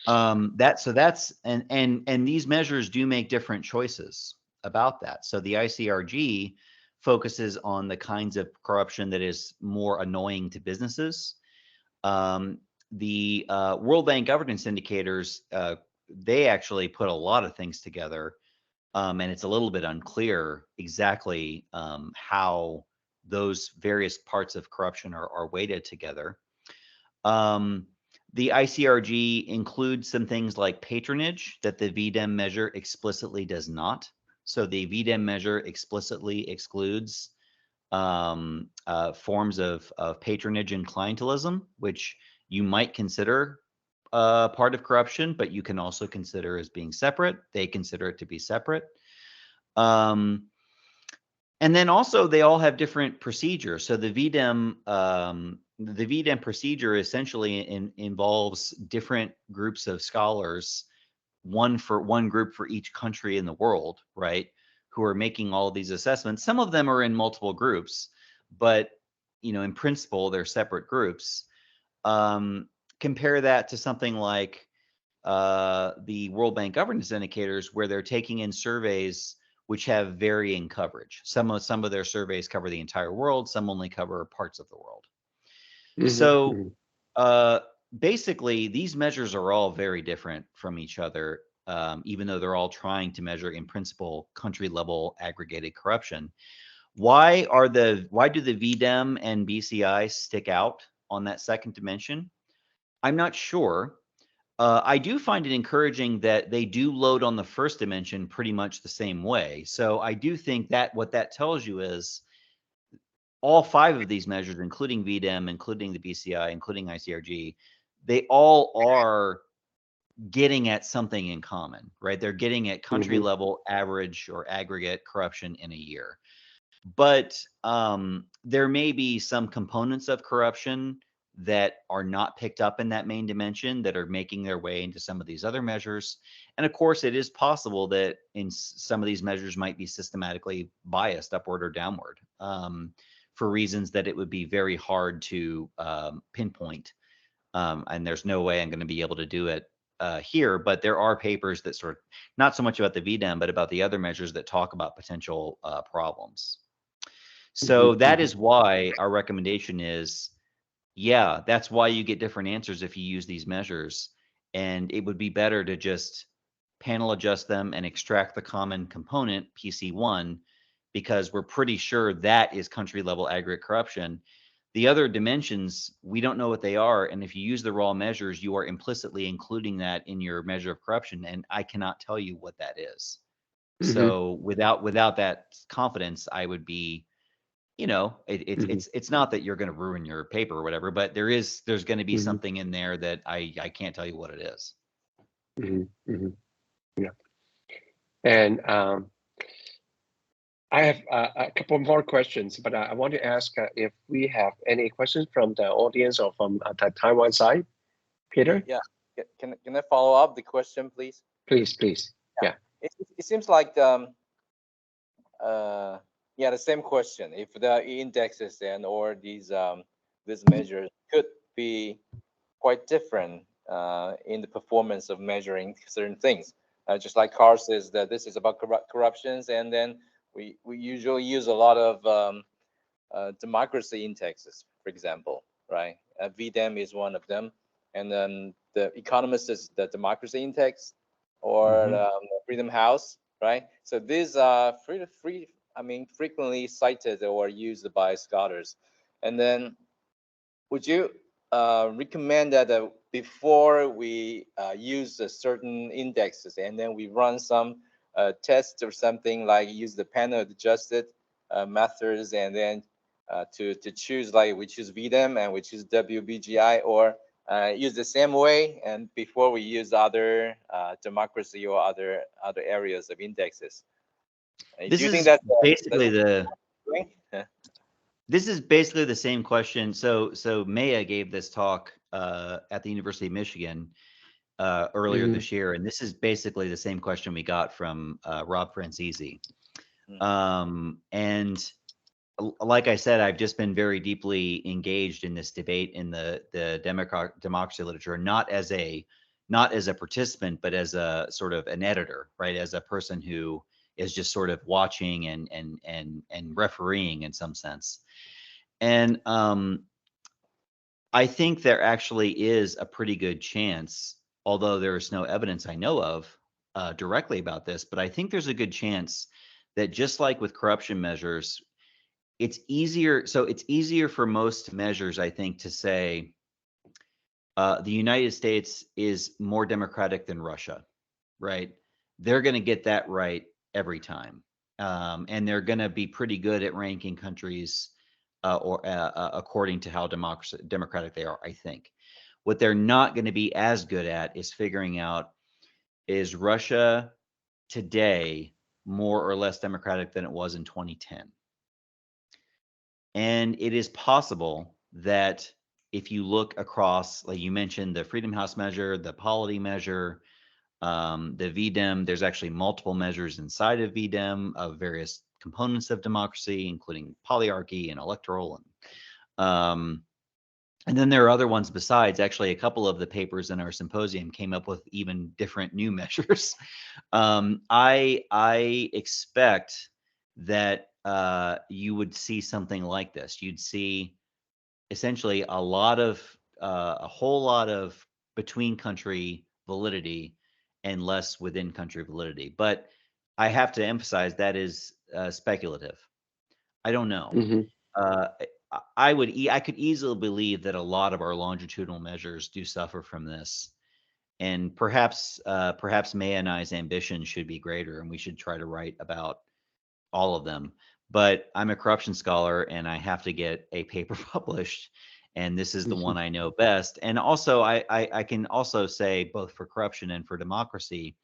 And these measures do make different choices about that. So the ICRG focuses on the kinds of corruption that is more annoying to businesses. The World Bank governance indicators, they actually put a lot of things together, and it's a little bit unclear exactly how those various parts of corruption are weighted together. The ICRG includes some things like patronage that the VDEM measure explicitly does not. So the VDEM measure explicitly excludes forms of patronage and clientelism, which you might consider part of corruption, but you can also consider as being separate. They consider it to be separate. And then also they all have different procedures. So the VDEM procedure essentially involves different groups of scholars, one group for each country in the world, right? Who are making all these assessments. Some of them are in multiple groups, but in principle, they're separate groups. Compare that to something like the World Bank governance indicators, where they're taking in surveys which have varying coverage. Some of their surveys cover the entire world, some only cover parts of the world. So basically, these measures are all very different from each other, even though they're all trying to measure, in principle, country level aggregated corruption. Why do the VDEM and BCI stick out on that second dimension? I'm not sure. I do find it encouraging that they do load on the first dimension pretty much the same way. So I do think that what that tells you is all 5 of these measures, including VDEM, including the BCI, including ICRG, they all are getting at something in common, right? They're getting at country level average or aggregate corruption in a year. But there may be some components of corruption that are not picked up in that main dimension that are making their way into some of these other measures. And of course, it is possible that in some of these measures might be systematically biased upward or downward for reasons that it would be very hard to pinpoint. And there's no way I'm going to be able to do it here, but there are papers that sort of, not so much about the VDEM, but about the other measures that talk about potential problems. So that is why our recommendation is, yeah, that's why you get different answers if you use these measures. And it would be better to just panel adjust them and extract the common component, PC1, because we're pretty sure that is country level aggregate corruption. The other dimensions, we don't know what they are. And if you use the raw measures, you are implicitly including that in your measure of corruption. And I cannot tell you what that is. So without that confidence, I would be, it's not that you're going to ruin your paper or whatever, but there's going to be something in there that I can't tell you what it is. Yeah. And I have a couple more questions, but I want to ask if we have any questions from the audience or from the Taiwan side. Peter? Yeah. Can I follow up the question, please? Please. Yeah. It seems like the same question. If the indexes or these measures could be quite different in the performance of measuring certain things. just like Carl says that this is about corruptions, and then we usually use a lot of democracy indexes, for example, right? VDEM is one of them, and then the Economist is the democracy index, or Freedom House, right? So these are frequently cited or used by scholars. And then would you recommend that before we use certain indexes, and then we run some tests or something, like use the panel adjusted methods, and then to choose, like we choose VDEM and we choose WBGI, or use the same way and before we use other democracy or other areas of indexes? This Do you think is basically that's this is basically the same question. So Maya gave this talk at the University of Michigan earlier this year, and this is basically the same question we got from Rob Franzese. And like I said, I've just been very deeply engaged in this debate in the democracy literature, not as a participant, but as a sort of an editor, right? As a person who is just sort of watching and refereeing in some sense. And I think there actually is a pretty good chance, although there is no evidence I know of directly about this, but I think there's a good chance that just like with corruption measures, it's easier. So it's easier for most measures, I think, to say the United States is more democratic than Russia, right? They're going to get that right every time. And they're going to be pretty good at ranking countries according to how democratic they are, I think. What they're not going to be as good at is figuring out, is Russia today more or less democratic than it was in 2010? And it is possible that if you look across, like you mentioned, the Freedom House measure, the polity measure, the VDEM, there's actually multiple measures inside of VDEM of various components of democracy, including polyarchy and electoral. And then there are other ones besides. Actually, a couple of the papers in our symposium came up with even different new measures. I expect that you would see something like this. You'd see essentially a whole lot of between country validity and less within country validity. But I have to emphasize that is speculative. I don't know. I could easily believe that a lot of our longitudinal measures do suffer from this, and perhaps Maya and I's ambition should be greater, and we should try to write about all of them. But I'm a corruption scholar, and I have to get a paper published, and this is the one I know best. And also, I can also say, both for corruption and for democracy,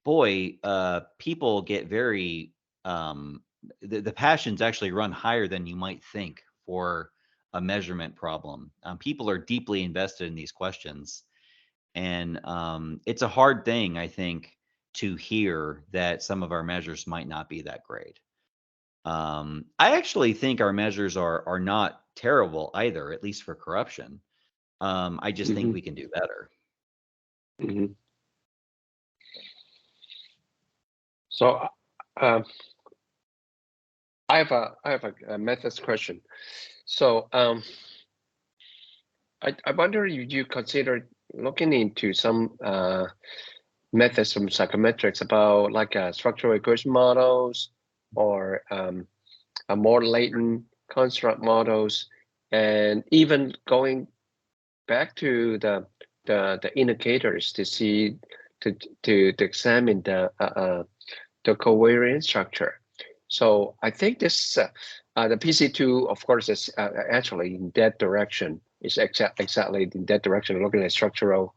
boy, people get very the passions actually run higher than you might think for a measurement problem. People are deeply invested in these questions, and it's a hard thing, I think, to hear that some of our measures might not be that great. I actually think our measures are not terrible either, at least for corruption. I just think we can do better. So I have a methods question. So I wonder if you consider looking into some methods from psychometrics about like structural equation models, or a more latent construct models, and even going back to the indicators to see to examine the covariance structure. So I think this the PC2, of course, is actually in that direction. Is exactly in that direction, looking at structural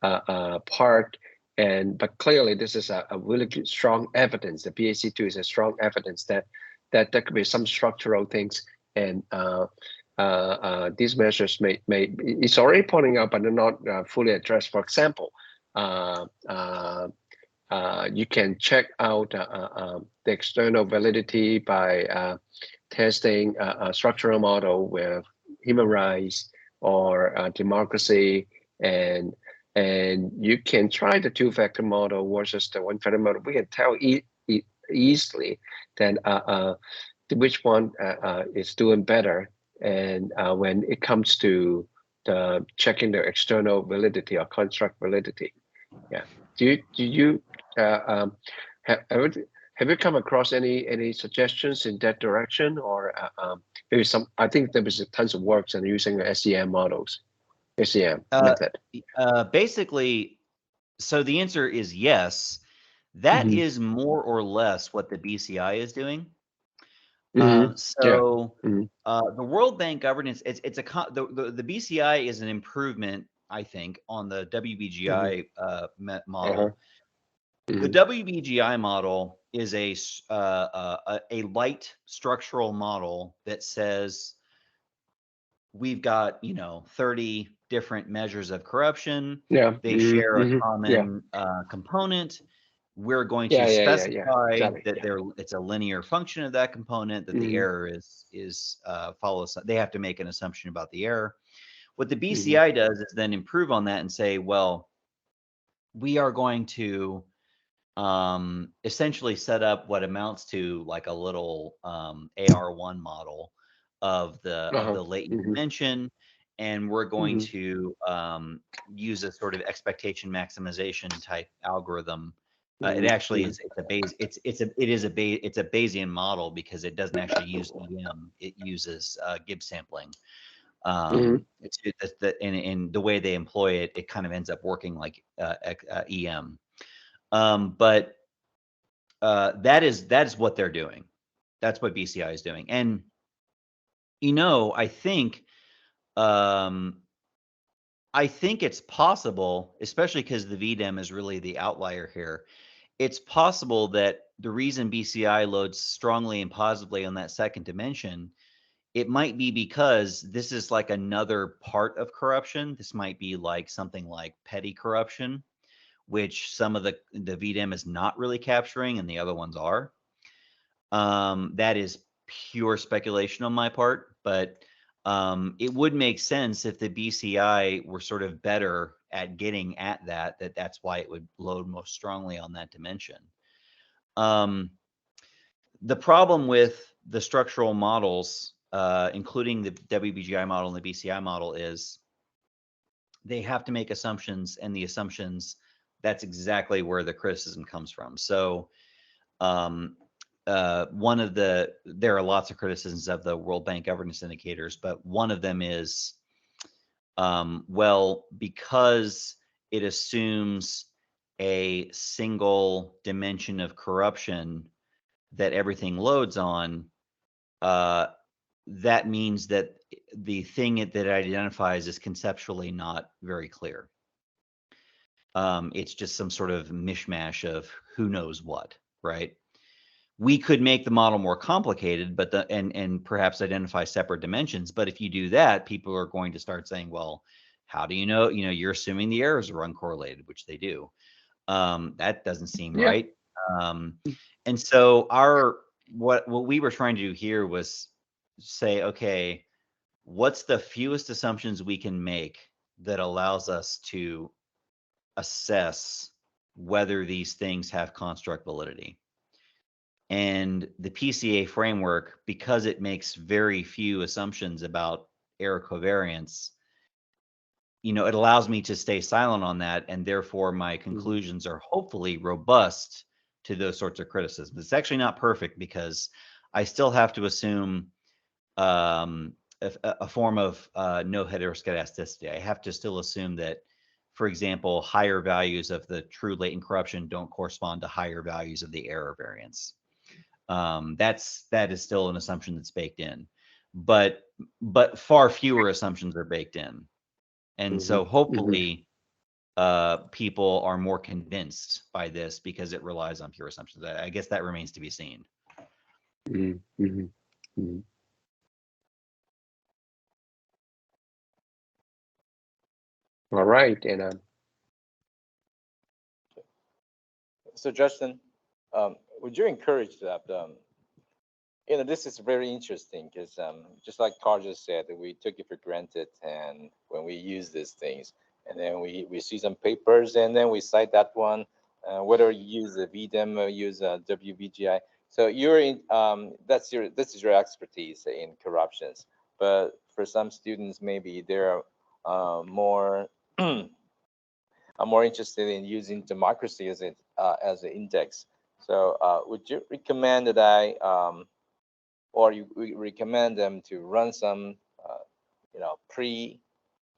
part. But clearly, this is a really strong evidence. The PAC2 is a strong evidence that there could be some structural things, and these measures may it's already pointing out, but they're not fully addressed. For example, you can check out the external validity by testing a structural model with human rights or democracy, and and you can try the two-factor model versus the one-factor model. We can tell easily then which one is doing better, and when it comes to the checking the external validity or construct validity. Yeah. Do you have have you come across any suggestions in that direction, or maybe some? I think there was tons of works on using the SEM models, SEM method. Basically, so the answer is yes. That Mhm. is more or less what the BCI is doing. Yeah. Mhm. The World Bank governance, the BCI is an improvement, I think, on the WBGI model. The WBGI model is a light structural model that says we've got 30 different measures of corruption. Yeah. They share a Yeah. common component. We're going to Yeah. specify Exactly. that it's a linear function of that component, that the error is follows. They have to make an assumption about the error. What the BCI does is then improve on that and say, well, we are going to essentially set up what amounts to like a little AR1 model of the latent dimension, and we're going to use a sort of expectation maximization type algorithm. It actually is it's a Bayesian model because it doesn't actually use EM. It uses Gibbs sampling. In the way they employ it, it kind of ends up working like EM. But that is what they're doing. That's what BCI is doing. And I think it's possible, especially because the VDEM is really the outlier here. It's possible that the reason BCI loads strongly and positively on that second dimension, it might be because this is like another part of corruption. This might be like something like petty corruption, which some of the VDEM is not really capturing and the other ones are. That is pure speculation on my part, but it would make sense if the BCI were sort of better at getting at that's why it would load most strongly on that dimension. The problem with the structural models, including the WBGI model and the BCI model, is they have to make assumptions, and the assumptions, that's exactly where the criticism comes from. So there are lots of criticisms of the World Bank governance indicators, but one of them is, well, because it assumes a single dimension of corruption that everything loads on, that means that the thing that it identifies is conceptually not very clear. It's just some sort of mishmash of who knows what, right? We could make the model more complicated, but and perhaps identify separate dimensions. But if you do that, people are going to start saying, well, how do you know? You're assuming the errors are uncorrelated, which they do. That doesn't seem right. And so what we were trying to do here was say, okay, what's the fewest assumptions we can make that allows us to assess whether these things have construct validity? And the PCA framework, because it makes very few assumptions about error covariance, it allows me to stay silent on that, and therefore my conclusions are hopefully robust to those sorts of criticisms. It's actually not perfect because I still have to assume a form of no heteroscedasticity. I have to still assume that, for example, higher values of the true latent corruption don't correspond to higher values of the error variance. That is still an assumption that's baked in, but far fewer assumptions are baked in. And so hopefully people are more convinced by this because it relies on pure assumptions. I guess that remains to be seen. All right, and So Justin, would you encourage that? This is very interesting because just like Carl just said, we took it for granted, and when we use these things, and then we see some papers, and then we cite that one, whether you use a VDEM or use a WVGI. So you're in, this is your expertise in corruptions. But for some students, maybe they're more I'm more interested in using democracy as an index. So would you recommend that or you recommend them to run some,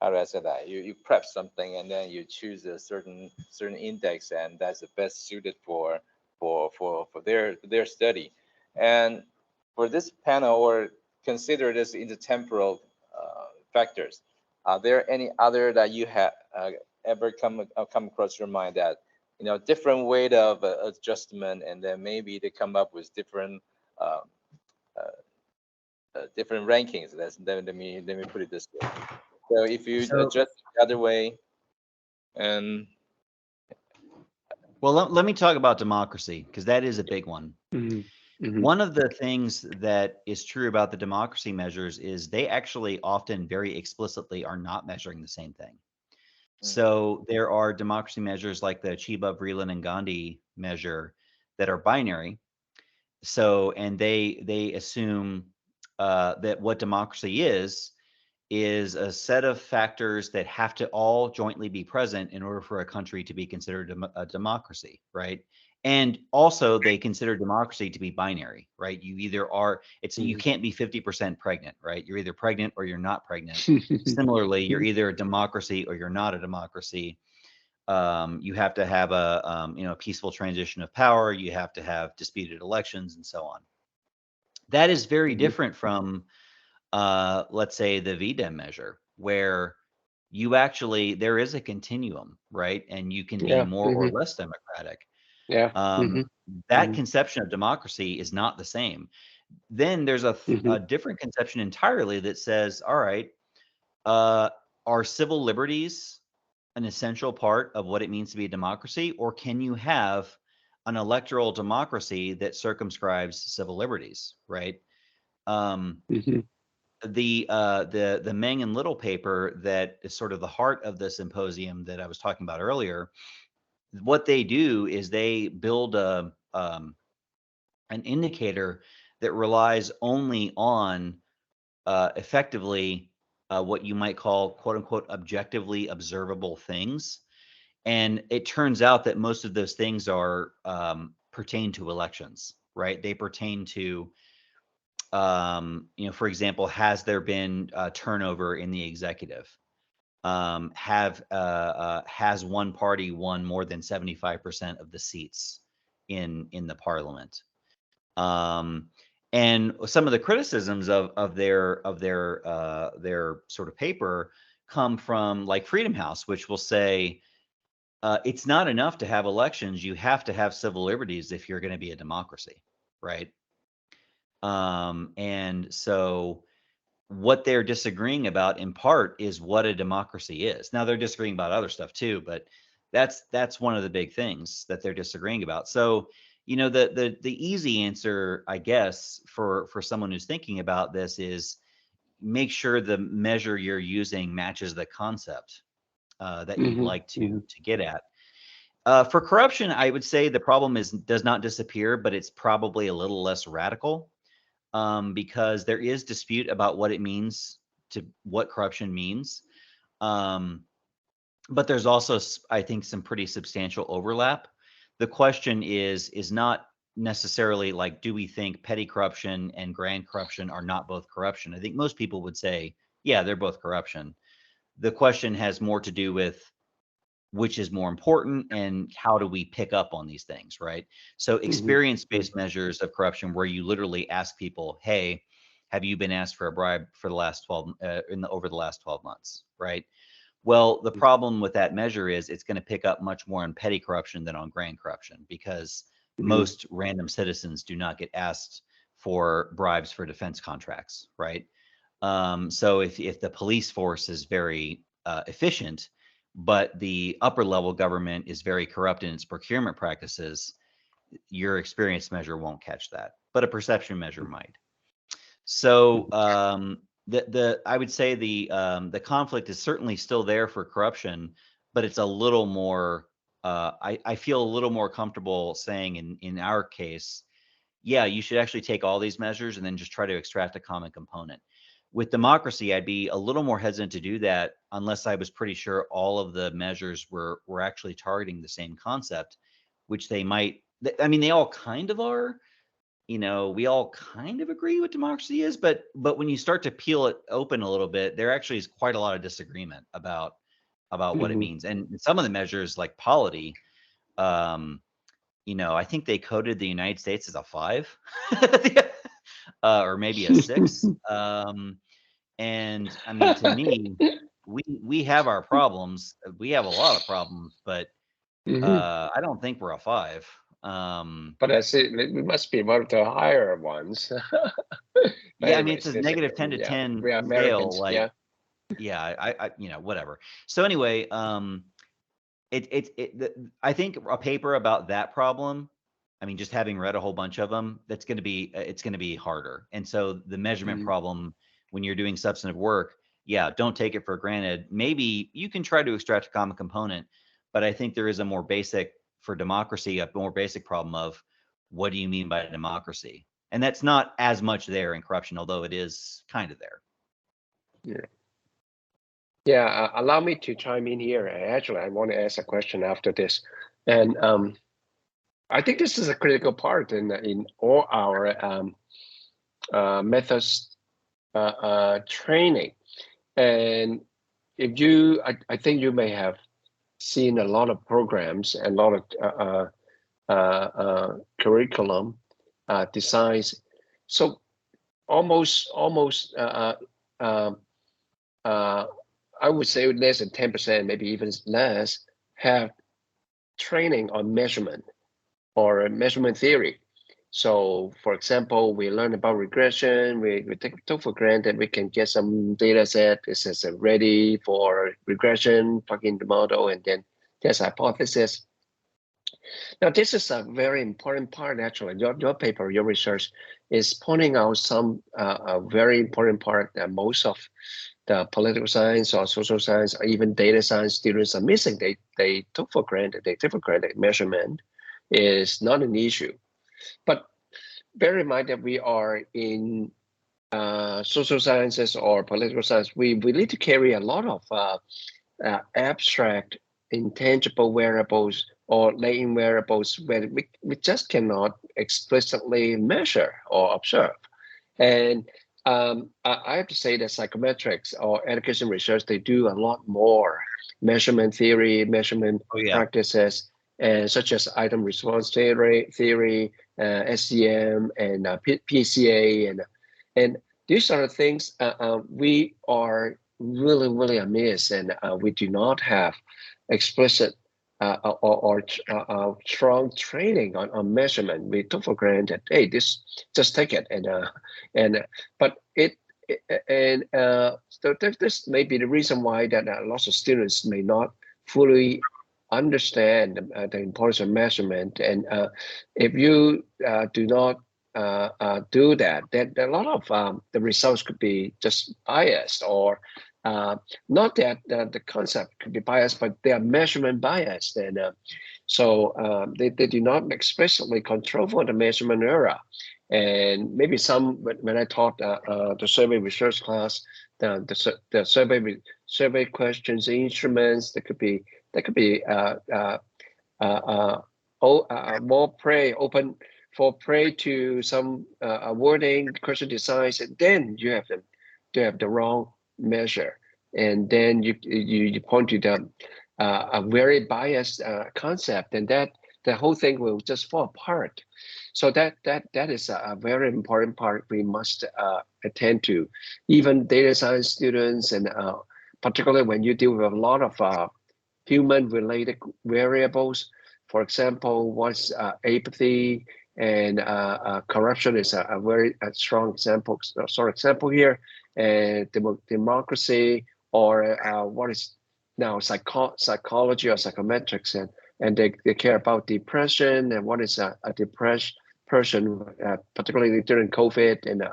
how do I say that? You prep something and then you choose a certain index, and that's the best suited for their study. And for this panel, or consider this intertemporal factors. Are there any other that you have ever come across your mind that different weight of adjustment, and then maybe they come up with different uh, different rankings? Let me put it this way. So if you So, adjust the other way, and well, let me talk about democracy, because that is a big one. One of the things that is true about the democracy measures is they actually often very explicitly are not measuring the same thing. So there are democracy measures like the Chiba, Vreeland, and Gandhi measure that are binary. So, and they assume that what democracy is a set of factors that have to all jointly be present in order for a country to be considered a democracy, right? And also they consider democracy to be binary, right? You either are, you can't be 50% pregnant, right? You're either pregnant or you're not pregnant. Similarly, you're either a democracy or you're not a democracy. You have to have a peaceful transition of power. You have to have disputed elections and so on. That is very different from let's say the VDEM measure, where you actually, there is a continuum, right? And you can be more or less democratic. That conception of democracy is not the same. Then there's a different conception entirely that says, all right, are civil liberties an essential part of what it means to be a democracy, or can you have an electoral democracy that circumscribes civil liberties, right? The Meng and Little paper that is sort of the heart of the symposium that I was talking about earlier, what they do is they build an indicator that relies only on effectively what you might call quote unquote objectively observable things. And it turns out that most of those things are pertain to elections, right? They pertain to for example, has there been turnover in the executive? Has one party won more than 75% of the seats in the parliament? And some of the criticisms of their sort of paper come from like Freedom House, which will say it's not enough to have elections. You have to have civil liberties if you're going to be a democracy, right? And so what they're disagreeing about in part is what a democracy is. Now they're disagreeing about other stuff too, but that's one of the big things that they're disagreeing about. So, the easy answer, I guess, for someone who's thinking about this is make sure the measure you're using matches the concept that you'd like to get at. For corruption, I would say the problem does not disappear, but it's probably a little less radical. Because there is dispute about what it means what corruption means. But there's also, I think, some pretty substantial overlap. The question is not necessarily like, do we think petty corruption and grand corruption are not both corruption? I think most people would say, yeah, they're both corruption. The question has more to do with which is more important and how do we pick up on these things, right? So experience-based measures of corruption, where you literally ask people, hey, have you been asked for a bribe for the last 12 over the last 12 months, right? Well, the problem with that measure is it's going to pick up much more on petty corruption than on grand corruption, because most random citizens do not get asked for bribes for defense contracts, right? So if the police force is very efficient, but the upper level government is very corrupt in its procurement practices, your experience measure won't catch that, but a perception measure might. So I would say the conflict is certainly still there for corruption, but it's a little more. I feel a little more comfortable saying in our case, yeah, you should actually take all these measures and then just try to extract a common component. With democracy, I'd be a little more hesitant to do that unless I was pretty sure all of the measures were actually targeting the same concept, which they might. I mean, they all kind of are. We all kind of agree what democracy is, but when you start to peel it open a little bit, there actually is quite a lot of disagreement about what it means. And some of the measures, like polity, I think they coded the United States as a 5, or maybe a 6. And I mean, to me, we have our problems. We have a lot of problems, but I don't think we're a 5. But I see we must be one of the higher ones. Yeah, I mean, it's a Anyways, negative 10 to 10 we are scale, Americans. like, yeah, I whatever. So anyway, I think a paper about that problem, I mean, just having read a whole bunch of them, it's going to be harder. And so the measurement problem, when you're doing substantive work, yeah, don't take it for granted. Maybe you can try to extract a common component, but I think there is a more basic, for democracy, a more basic problem of what do you mean by democracy? And that's not as much there in corruption, although it is kind of there. Allow me to chime in here. Actually, I want to ask a question after this, and I think this is a critical part in all our methods training. And if you, I think you may have seen a lot of programs and a lot of curriculum designs. So almost I would say less than 10%, maybe even less, have training on measurement or measurement theory. So, for example, we learn about regression. We took for granted we can get some data set. This is ready for regression, plug in the model, and then test hypothesis. Now, this is a very important part, actually. Your paper, your research is pointing out some a very important part that most of the political science or social science or even data science students are missing. They took for granted, measurement is not an issue. But bear in mind that we are in social sciences or political science. We need to carry a lot of abstract, intangible variables or latent variables where we just cannot explicitly measure or observe. And I have to say that psychometrics or education research, they do a lot more measurement theory, measurement practices, such as item response theory, SCM, and PCA, and these are the things we are really amiss, and we do not have explicit or strong training on measurement. We took for granted, hey, this just take it, but so this may be the reason why that lots of students may not fully understand the importance of measurement. And if you do not do that, then a lot of the results could be just biased, or not that the concept could be biased, but they are measurement biased. And so they do not explicitly control for the measurement error. And maybe when I taught the survey research class, the survey questions, instruments, that could be more open for prey to some wording, question designs, and then you have the wrong measure, and then you point to a very biased concept, and that the whole thing will just fall apart. So that is a very important part we must attend to. Even data science students, and particularly when you deal with a lot of human-related variables. For example, what's apathy and corruption is a very strong example. Here, and democracy, or what is now psychology or psychometrics, and they care about depression and what is a depressed person, particularly during COVID. And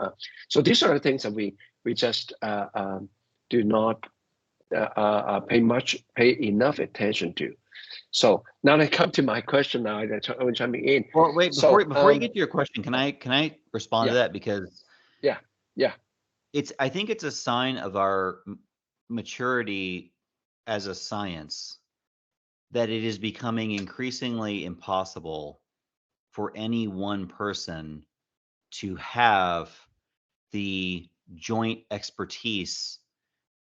so these are the things that we we just do not pay enough attention to. So now I come to my question. Now I'm jumping in. Well, wait, so, before you get to your question, can I respond to that? Because yeah, I think it's a sign of our maturity as a science that it is becoming increasingly impossible for any one person to have the joint expertise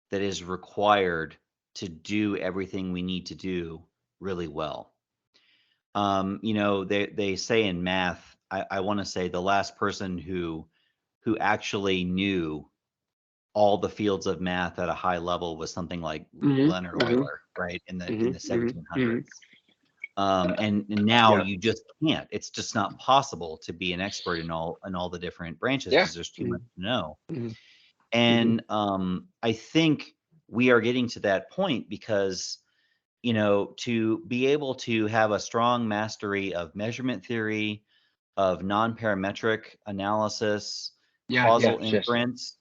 that is required to do everything we need to do really well. You know, they say in math, I want to say the last person who actually knew all the fields of math at a high level was something like Leonard Euler, right, in the 1700s. And now you just can't. It's just not possible to be an expert in all the different branches because there's too much to know. And I think we are getting to that point because, you know, to be able to have a strong mastery of measurement theory, of non-parametric analysis, causal inference,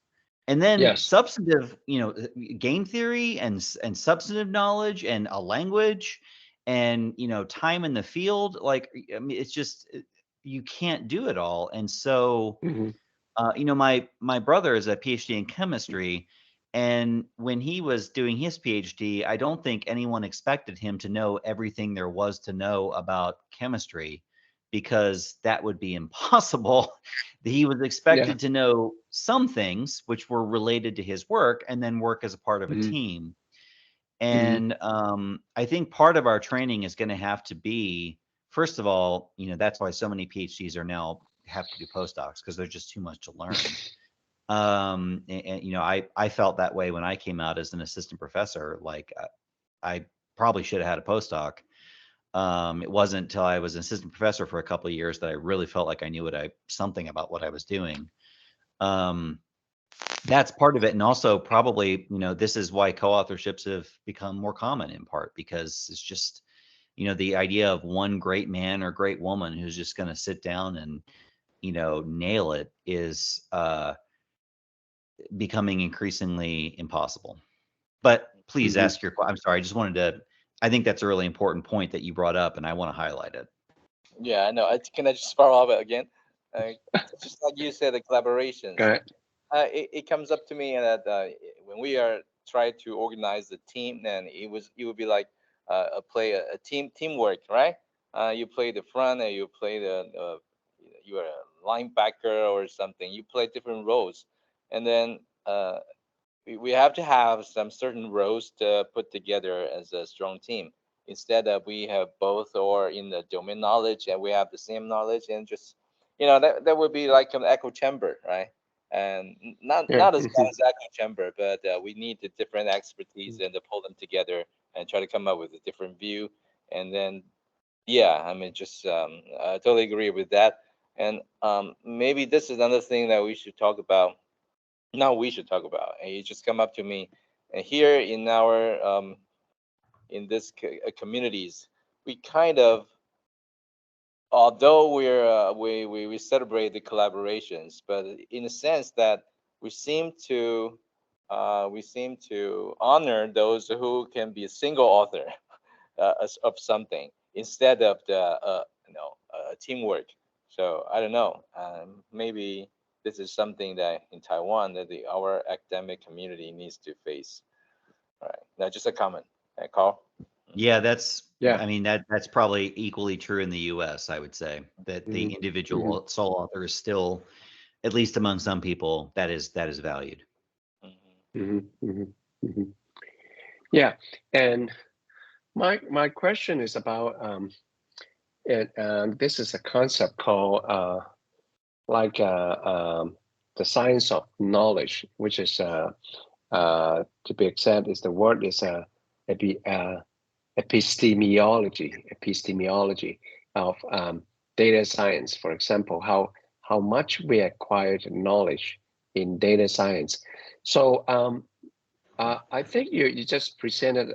and then substantive, you know, game theory and substantive knowledge and a language and, you know, time in the field. Like, I mean, it's just, you can't do it all. And so, you know, my brother is a PhD in chemistry. And when he was doing his PhD, I don't think anyone expected him to know everything there was to know about chemistry, because that would be impossible. He was expected to know some things which were related to his work and then work as a part of a team. And I think part of our training is going to have to be, first of all, you know, that's why so many PhDs are now have to do postdocs, because there's just too much to learn. And you know, I felt that way when I came out as an assistant professor. Like, I probably should have had a postdoc. It wasn't until I was an assistant professor for a couple of years that I really felt like I knew something about what I was doing. That's part of it. And also probably, you know, this is why co-authorships have become more common, in part because it's just, you know, the idea of one great man or great woman who's just going to sit down and, you know, nail it is becoming increasingly impossible. But please ask your, I'm sorry, I just wanted to, I think that's a really important point that you brought up, and I want to highlight it. Yeah, I know. Can I just follow up again? Just like you said, the collaborations. It comes up to me that when we are trying to organize the team, then it would be like a teamwork, right? You play the front, and you play you are a linebacker or something. You play different roles, and then we have to have some certain roles to put together as a strong team. Instead of we have both or in the domain knowledge and we have the same knowledge, and just, you know, that would be like an echo chamber, right? And not as bad as echo chamber, but we need the different expertise and to pull them together and try to come up with a different view. And then, yeah, I mean, just I totally agree with that. And maybe this is another thing that we should talk about. Now we should talk about, and it just come up to me. And here in our in this communities, we kind of, although we celebrate the collaborations, but in a sense that we seem to honor those who can be a single author of something instead of the teamwork. So I don't know, maybe this is something that in Taiwan that our academic community needs to face. All right, now just a comment, Carl. Yeah, I mean, that's probably equally true in the US, I would say, that the individual sole author is still, at least among some people, that is valued. Yeah, and my question is about this is a concept called the science of knowledge, which is to be exact, is the word is epistemology of data science. For example, how much we acquired knowledge in data science. So I think you just presented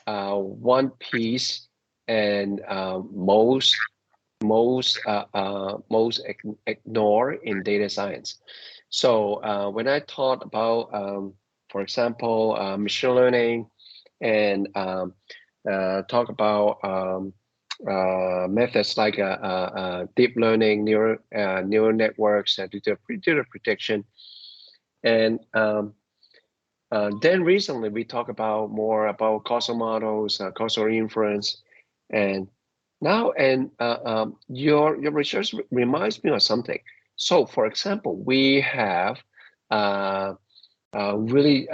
one piece, and most ignore in data science. So when I thought about, for example, machine learning and talk about methods like deep learning, neural networks, to do the prediction, and then recently we talk about more about causal models, causal inference, and now your research reminds me of something. So, for example, we have really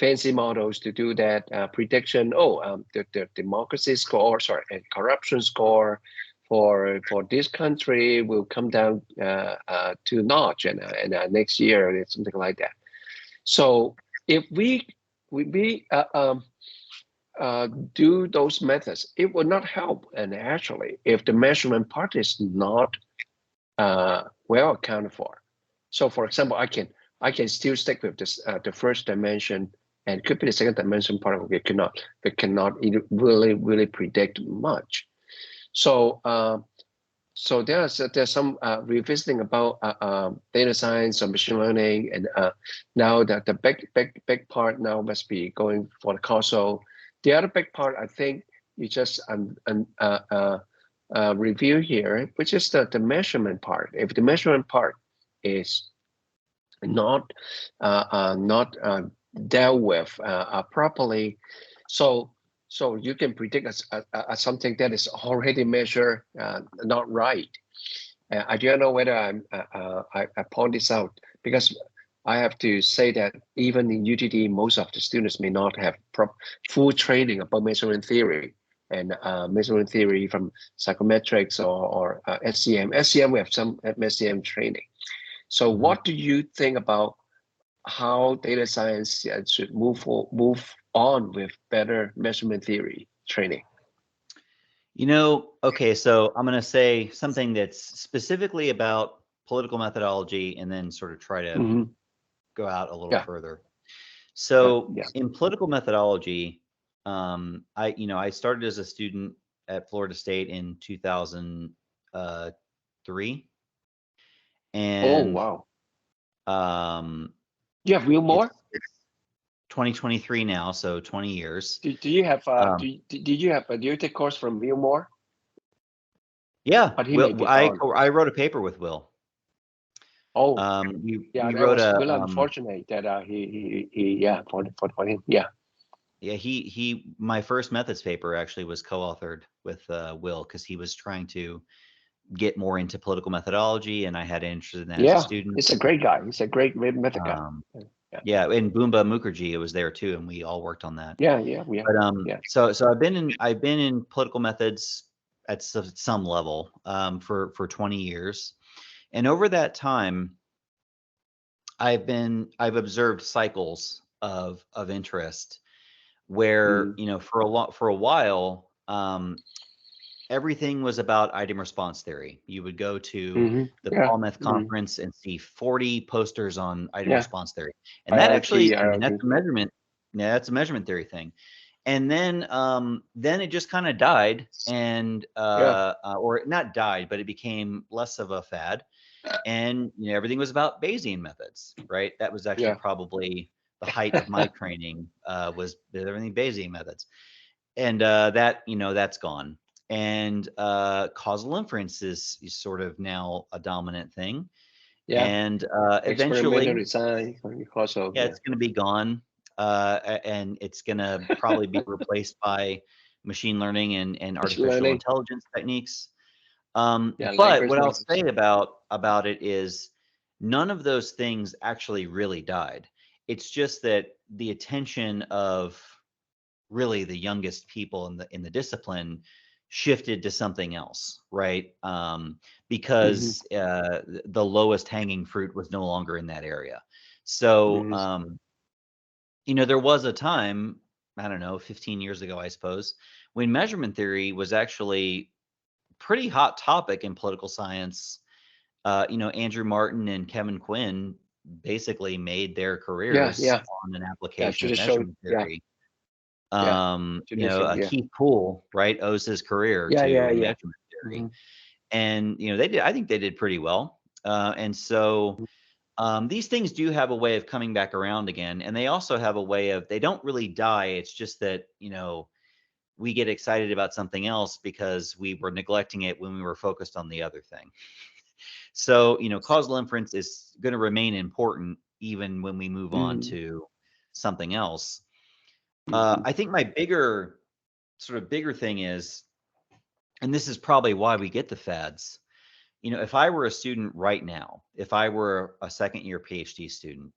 fancy models to do that prediction. Oh, the democracy score, sorry, and corruption score for this country will come down to notch, and next year it's something like that. So if we do those methods, it will not help. And actually, if the measurement part is not well accounted for. So, for example, I can still stick with this the first dimension, and could be the second dimension part of it cannot really predict much. So so there's some revisiting about data science or machine learning, and now that the big part now must be going for the causal. The other big part, I think, you just review here, which is the measurement part. If the measurement part is not dealt with properly, so you can predict something that is already measured not right. I don't know whether I point this out, because I have to say that even in UTD, most of the students may not have full training about measurement theory and measurement theory from psychometrics or SCM. SCM, we have some SCM training. So what do you think about how data science should move on with better measurement theory training? Okay, so I'm going to say something that's specifically about political methodology, and then sort of try to go out a little further. So in political methodology, I started as a student at Florida State in 2003. And you have real more? It's 2023 now, so 20 years. Do you have do you take course from Wilmore? Yeah, I wrote a paper with Will. Oh, we that wrote was really unfortunate that for him. My first methods paper actually was co-authored with Will, because he was trying to get more into political methodology, and I had interest in that as a student. He's a great guy. He's a great method guy. And Boomba Mukherjee was there too, and we all worked on that. But so I've been in political methods at some level for 20 years, and over that time, I've observed cycles of interest where for a while everything was about item response theory. You would go to the Palmeth conference and see 40 posters on item response theory. And that actually, that's a measurement. Yeah, that's a measurement theory thing. And then it just kind of died, and or not died, but it became less of a fad. And everything was about Bayesian methods, right? That was actually probably the height of my training, was everything Bayesian methods. And that's gone. And causal inference is sort of now a dominant thing. And eventually it's going to be gone, and it's going to probably be replaced by machine learning and artificial intelligence techniques. But what I'll say about it is none of those things actually really died. It's just that the attention of really the youngest people in the discipline shifted to something else, right? Because the lowest hanging fruit was no longer in that area. So, there was a time, I don't know, 15 years ago, I suppose, when measurement theory was actually pretty hot topic in political science. Andrew Martin and Kevin Quinn basically made their careers on an application of measurement theory. Keith Poole, right, owes his career to measurement theory. And I think they did pretty well. And so These things do have a way of coming back around again, and they also have a way of, they don't really die. It's just that, we get excited about something else because we were neglecting it when we were focused on the other thing. So, causal inference is going to remain important even when we move on to something else. I think my bigger thing is, and this is probably why we get the fads. If I were a student right now, if I were a second-year PhD student,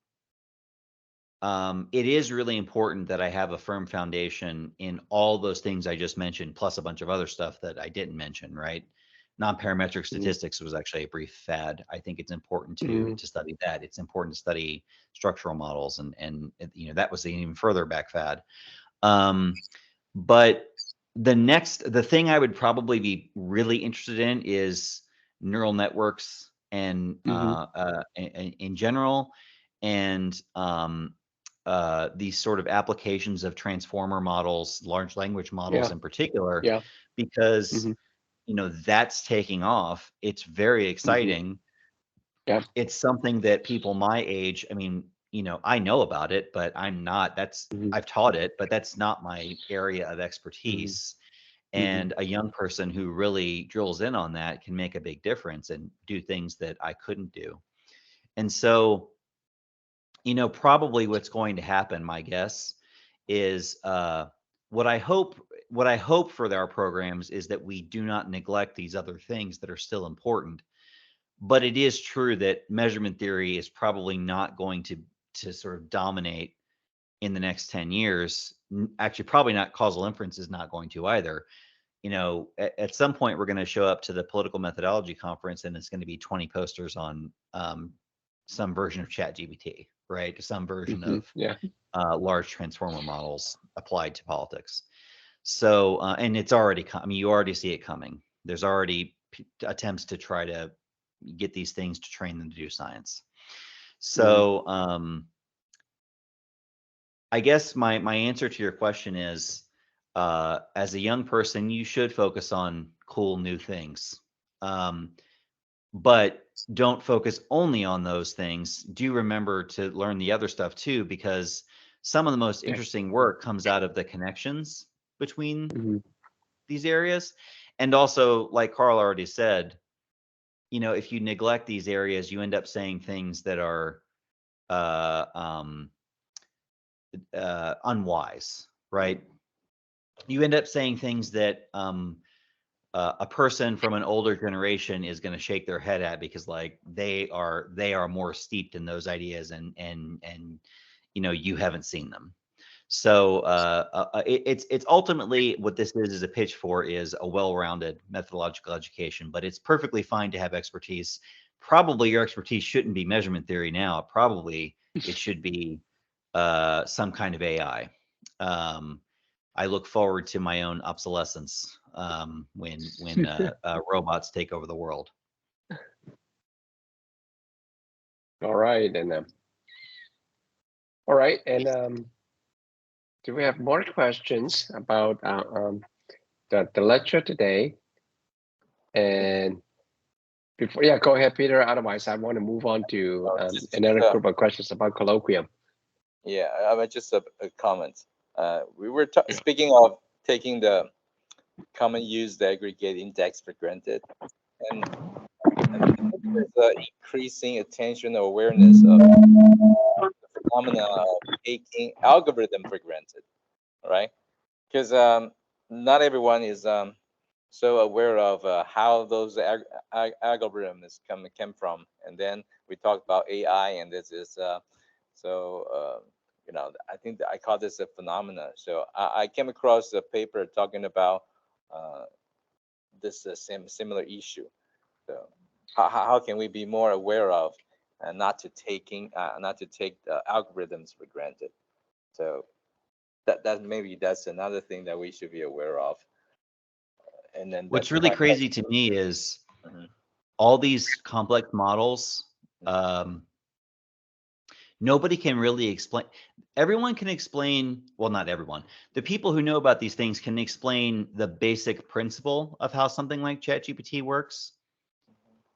it is really important that I have a firm foundation in all those things I just mentioned, plus a bunch of other stuff that I didn't mention, right? Non-parametric statistics was actually a brief fad. I think it's important to study that. It's important to study structural models, and that was the even further back fad. But the thing I would probably be really interested in is neural networks and in general, and these sort of applications of transformer models, large language models in particular, because that's taking off. It's very exciting. Yeah. It's something that people my age, I mean, I know about it, but I'm not, I've taught it, but that's not my area of expertise. And a young person who really drills in on that can make a big difference and do things that I couldn't do. And so, probably what's going to happen, my guess, is what I hope for our programs is that we do not neglect these other things that are still important. But it is true that measurement theory is probably not going to sort of dominate in the next 10 years. Actually, probably not. Causal inference is not going to either. At some point, we're going to show up to the political methodology conference, and it's going to be 20 posters on some version of ChatGPT, right? Some version of large transformer models applied to politics. So, and it's already you already see it coming. There's already attempts to try to get these things to train them to do science. So, I guess my answer to your question is, as a young person, you should focus on cool new things. But don't focus only on those things. Do remember to learn the other stuff too, because some of the most interesting work comes out of the connections between these areas. And also, like Carl already said, if you neglect these areas, you end up saying things that are unwise, right? You end up saying things that a person from an older generation is going to shake their head at, because like they are more steeped in those ideas, and you haven't seen them. So it's ultimately what this is a pitch for is a well-rounded methodological education, but it's perfectly fine to have expertise. Probably your expertise shouldn't be measurement theory now. Probably it should be some kind of AI. I look forward to my own obsolescence when robots take over the world. All right, and do we have more questions about the lecture today? And before, go ahead, Peter. Otherwise, I want to move on to another group of questions about colloquium. Yeah, I mean, just a comment. We were speaking of taking the common used aggregate index for granted, and there's increasing attention or awareness of the phenomena of taking algorithm for granted, right? Because not everyone is so aware of how those algorithms came from. And then we talked about AI, and this is I think that I call this a phenomena. So I came across a paper talking about this similar issue. So how can we be more aware of and not to take the algorithms for granted? So that maybe that's another thing that we should be aware of. And then what's really crazy to me is all these complex models. Nobody can really explain. Everyone can explain, well, not everyone. The people who know about these things can explain the basic principle of how something like ChatGPT works.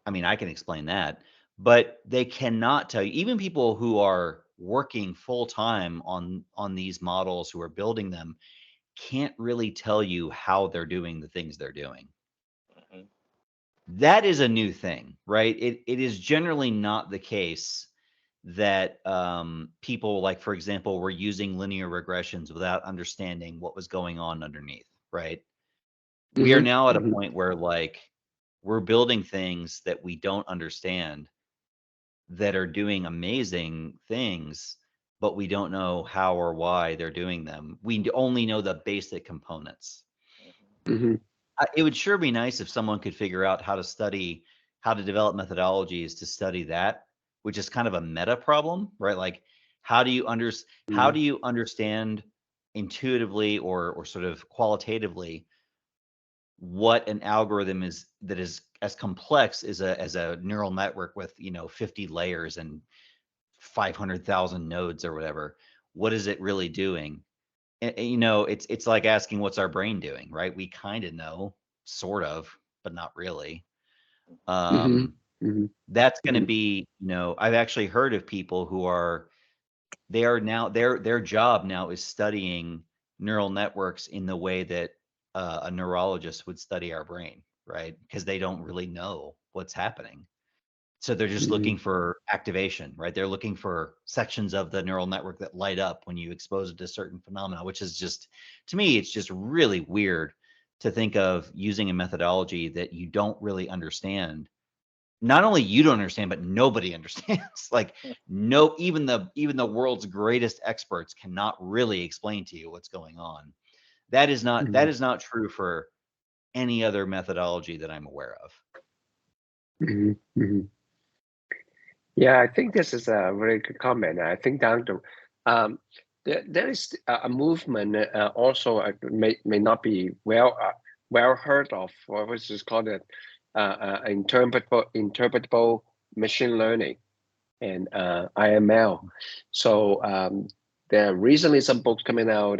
I mean, I can explain that, but they cannot tell you, even people who are working full time on these models, who are building them, can't really tell you how they're doing the things they're doing. Mhm. That is a new thing, right? It is generally not the case that people, like, for example, were using linear regressions without understanding what was going on underneath, right? We are Hmm. now at a Hmm. point where, like, we're building things that we don't understand, that are doing amazing things, but we don't know how or why they're doing them. We only know the basic components. Hmm. It would sure be nice if someone could figure out how to study, how to develop methodologies to study that, which is kind of a meta problem, right? Like, how do you how do you understand intuitively, or sort of qualitatively, what an algorithm is that is as complex as a neural network with, 50 layers and 500,000 nodes or whatever? What is it really doing? And, it's like asking, what's our brain doing, right? We kind of know, sort of, but not really. Hmm. Um, Hmm. that's going to Hmm. be, I've actually heard of people who are, they are now, their job now is studying neural networks in the way that a neurologist would study our brain, right? Because they don't really know what's happening. So they're just Hmm. looking for activation, right? They're looking for sections of the neural network that light up when you expose it to certain phenomena, which is just, to me, it's just really weird to think of using a methodology that you don't really understand. Not only you don't understand, but nobody understands. Like, no, even the world's greatest experts cannot really explain to you what's going on. That is not true for any other methodology that I'm aware of. Hmm. Hmm. Yeah, I think this is a very good comment. I think down to there is a movement also may not be well heard of, or what is called interpretable machine learning, and IML. So there are recently some books coming out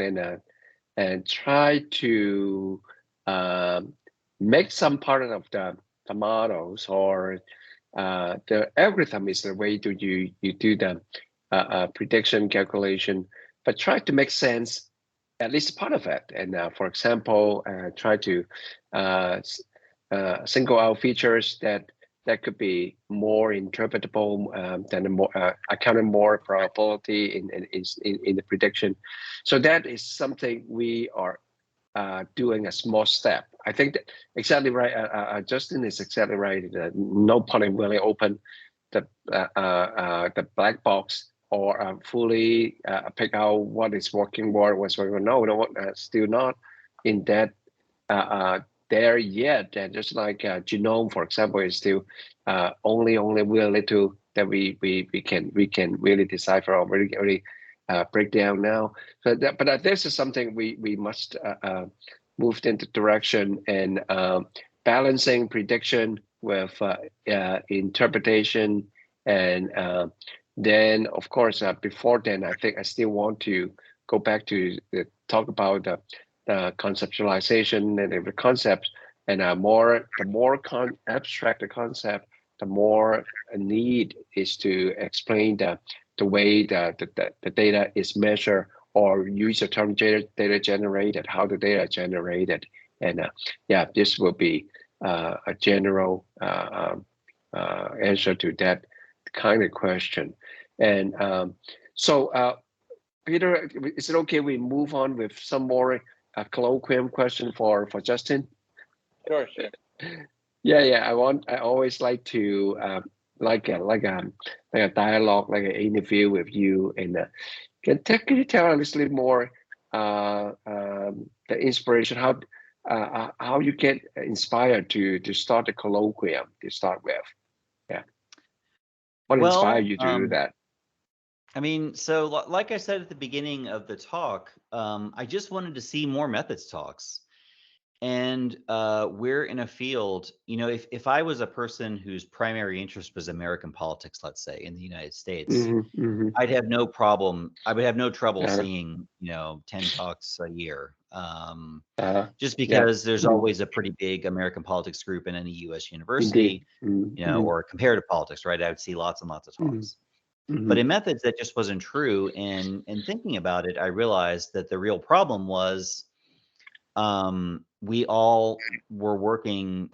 and try to um, make some part of the models, or the algorithm is the way you do the prediction calculation, but try to make sense at least part of it. And for example, try to uh, single out features that could be more interpretable, than more accounting more probability in the prediction. So that is something we are doing a small step. I think that exactly right. Justin is exactly right. No point really open the black box, or fully pick out what is working, what's working. No, no, still not in that there yet. And just like genome, for example, is still only really little that we can really decipher, or really break down now. So but this is something we must move into direction, and balancing prediction with interpretation, and then of course before then I think I still want to go back to talk about the conceptualization and the concepts, and the more abstract the concept, the more a need is to explain the way the data is measured, or use the term data generated, how the data generated. And yeah, this will be a general answer to that kind of question. And so Peter, is it okay we move on with some more colloquium question for Justin? Sure, sure. Yeah. I always like to like a dialogue, like an interview with you. And can you tell us a little more the inspiration, how you get inspired to start a colloquium to start with? Yeah, what inspired Well, you to do that? I mean, so like I said at the beginning of the talk, I just wanted to see more methods talks. And we're in a field, if I was a person whose primary interest was American politics, let's say in the United States, I'd have no problem. I would have no trouble seeing, 10 talks a year. Just because there's always a pretty big American politics group in any U.S. university, or comparative politics, right? I would see lots and lots of talks. But in methods, that just wasn't true. And thinking about it, I realized that the real problem was we all were working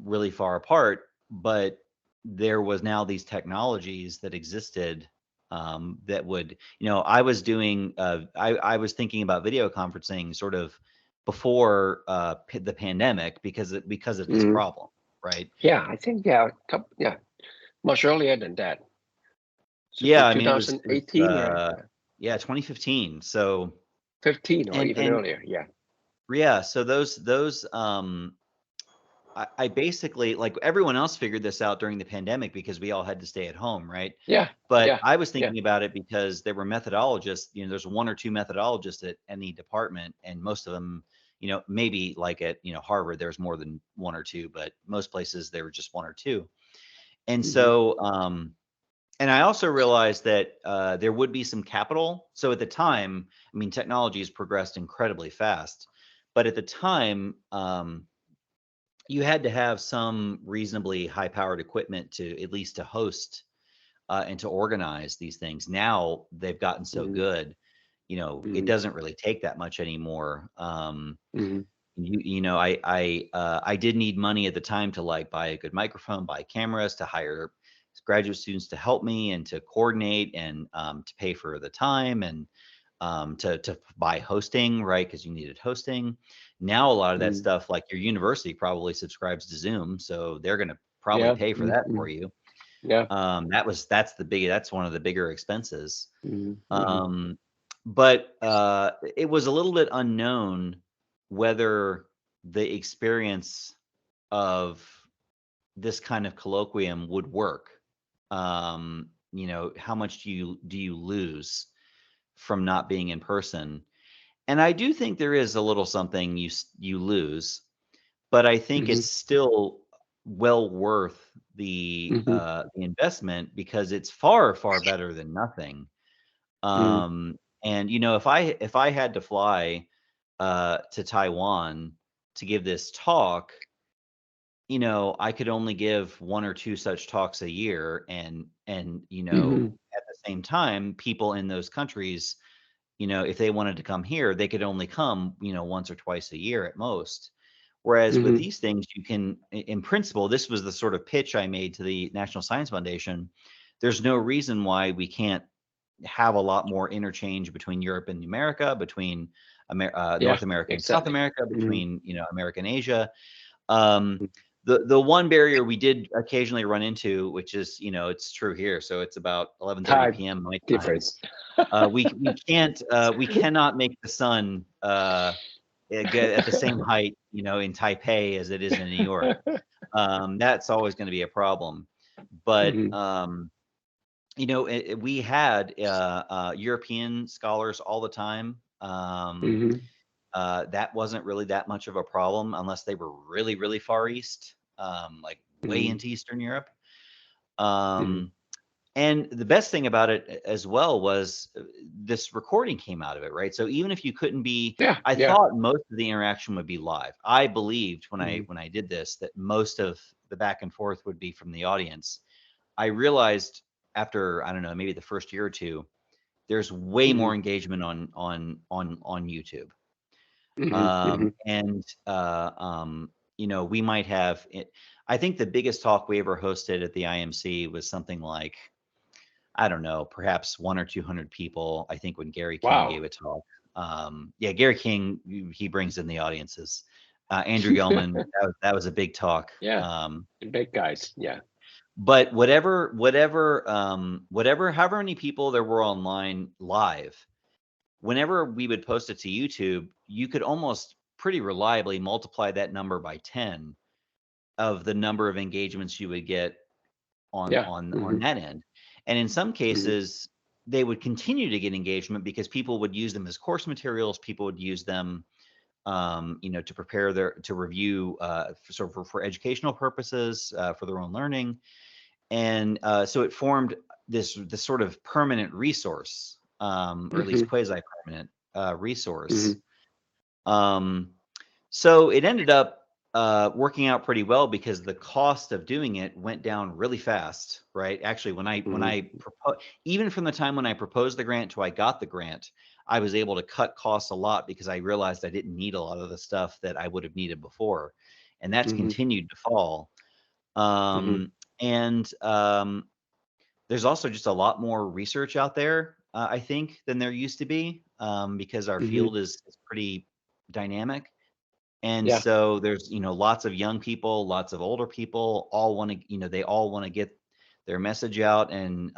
really far apart, but there was now these technologies that existed that would, I was doing, I was thinking about video conferencing sort of before the pandemic because of this problem, right? Yeah, I think much earlier than that. So yeah, I mean, it was 2018, right? Yeah, 2015. So 15 or even earlier, yeah. Yeah, so those I basically, like everyone else, figured this out during the pandemic because we all had to stay at home, right? Yeah. But I was thinking about it because there were methodologists, there's one or two methodologists at any department, and most of them, maybe like at, Harvard, there's more than one or two, but most places there were just one or two. And so, and I also realized that there would be some capital. So at the time, I mean, technology has progressed incredibly fast, but at the time, you had to have some reasonably high-powered equipment to at least to host and to organize these things. Now they've gotten so good, it doesn't really take that much anymore. I did need money at the time to like buy a good microphone, buy cameras, to hire graduate students to help me and to coordinate and to pay for the time and to buy hosting, right? Because you needed hosting. Now a lot of that stuff, like your university probably subscribes to Zoom, so they're going to probably pay for that for you. Yeah. That's one of the bigger expenses. But it was a little bit unknown whether the experience of this kind of colloquium would work. How much do you lose from not being in person? And I do think there is a little something you lose, but I think it's still well worth the investment because it's far, far better than nothing. And if I had to fly to Taiwan to give this talk, I could only give one or two such talks a year, and at the same time, people in those countries, if they wanted to come here, they could only come, once or twice a year at most. Whereas with these things, you can, in principle, this was the sort of pitch I made to the National Science Foundation. There's no reason why we can't have a lot more interchange between Europe and America, between North America and South America, between, America and Asia. The one barrier we did occasionally run into, which is, it's true here, so it's about 11:30 p.m. my time. Difference. We cannot make the sun get at the same height, in Taipei as it is in New York. That's always going to be a problem. But we had European scholars all the time. That wasn't really that much of a problem unless they were really, really far east, like way into Eastern Europe. And the best thing about it as well was this recording came out of it, right? So even if you couldn't be, I thought most of the interaction would be live. I believed when I did this that most of the back and forth would be from the audience. I realized after, I don't know, maybe the first year or two, there's way more engagement on YouTube. We might have it. I think the biggest talk we ever hosted at the IMC was something like, I don't know, perhaps 100 or 200 people. I think when Gary King gave a talk. Gary King, he brings in the audiences. Andrew Gelman, that was a big talk. Yeah, big guys. Yeah. But however many people there were online live, whenever we would post it to YouTube, you could almost pretty reliably multiply that number by 10 of the number of engagements you would get on that end. And in some cases, they would continue to get engagement because people would use them as course materials. People would use them to prepare to review for educational purposes, for their own learning. And so it formed this sort of permanent resource, or at least quasi-permanent resource. So it ended up working out pretty well because the cost of doing it went down really fast, right? Actually, when I even from the time when I proposed the grant to I got the grant, I was able to cut costs a lot because I realized I didn't need a lot of the stuff that I would have needed before, and that's continued to fall. And there's also just a lot more research out there, I think, than there used to be, because our field is pretty dynamic. And so there's, lots of young people, lots of older people, all want to, they all want to get their message out. And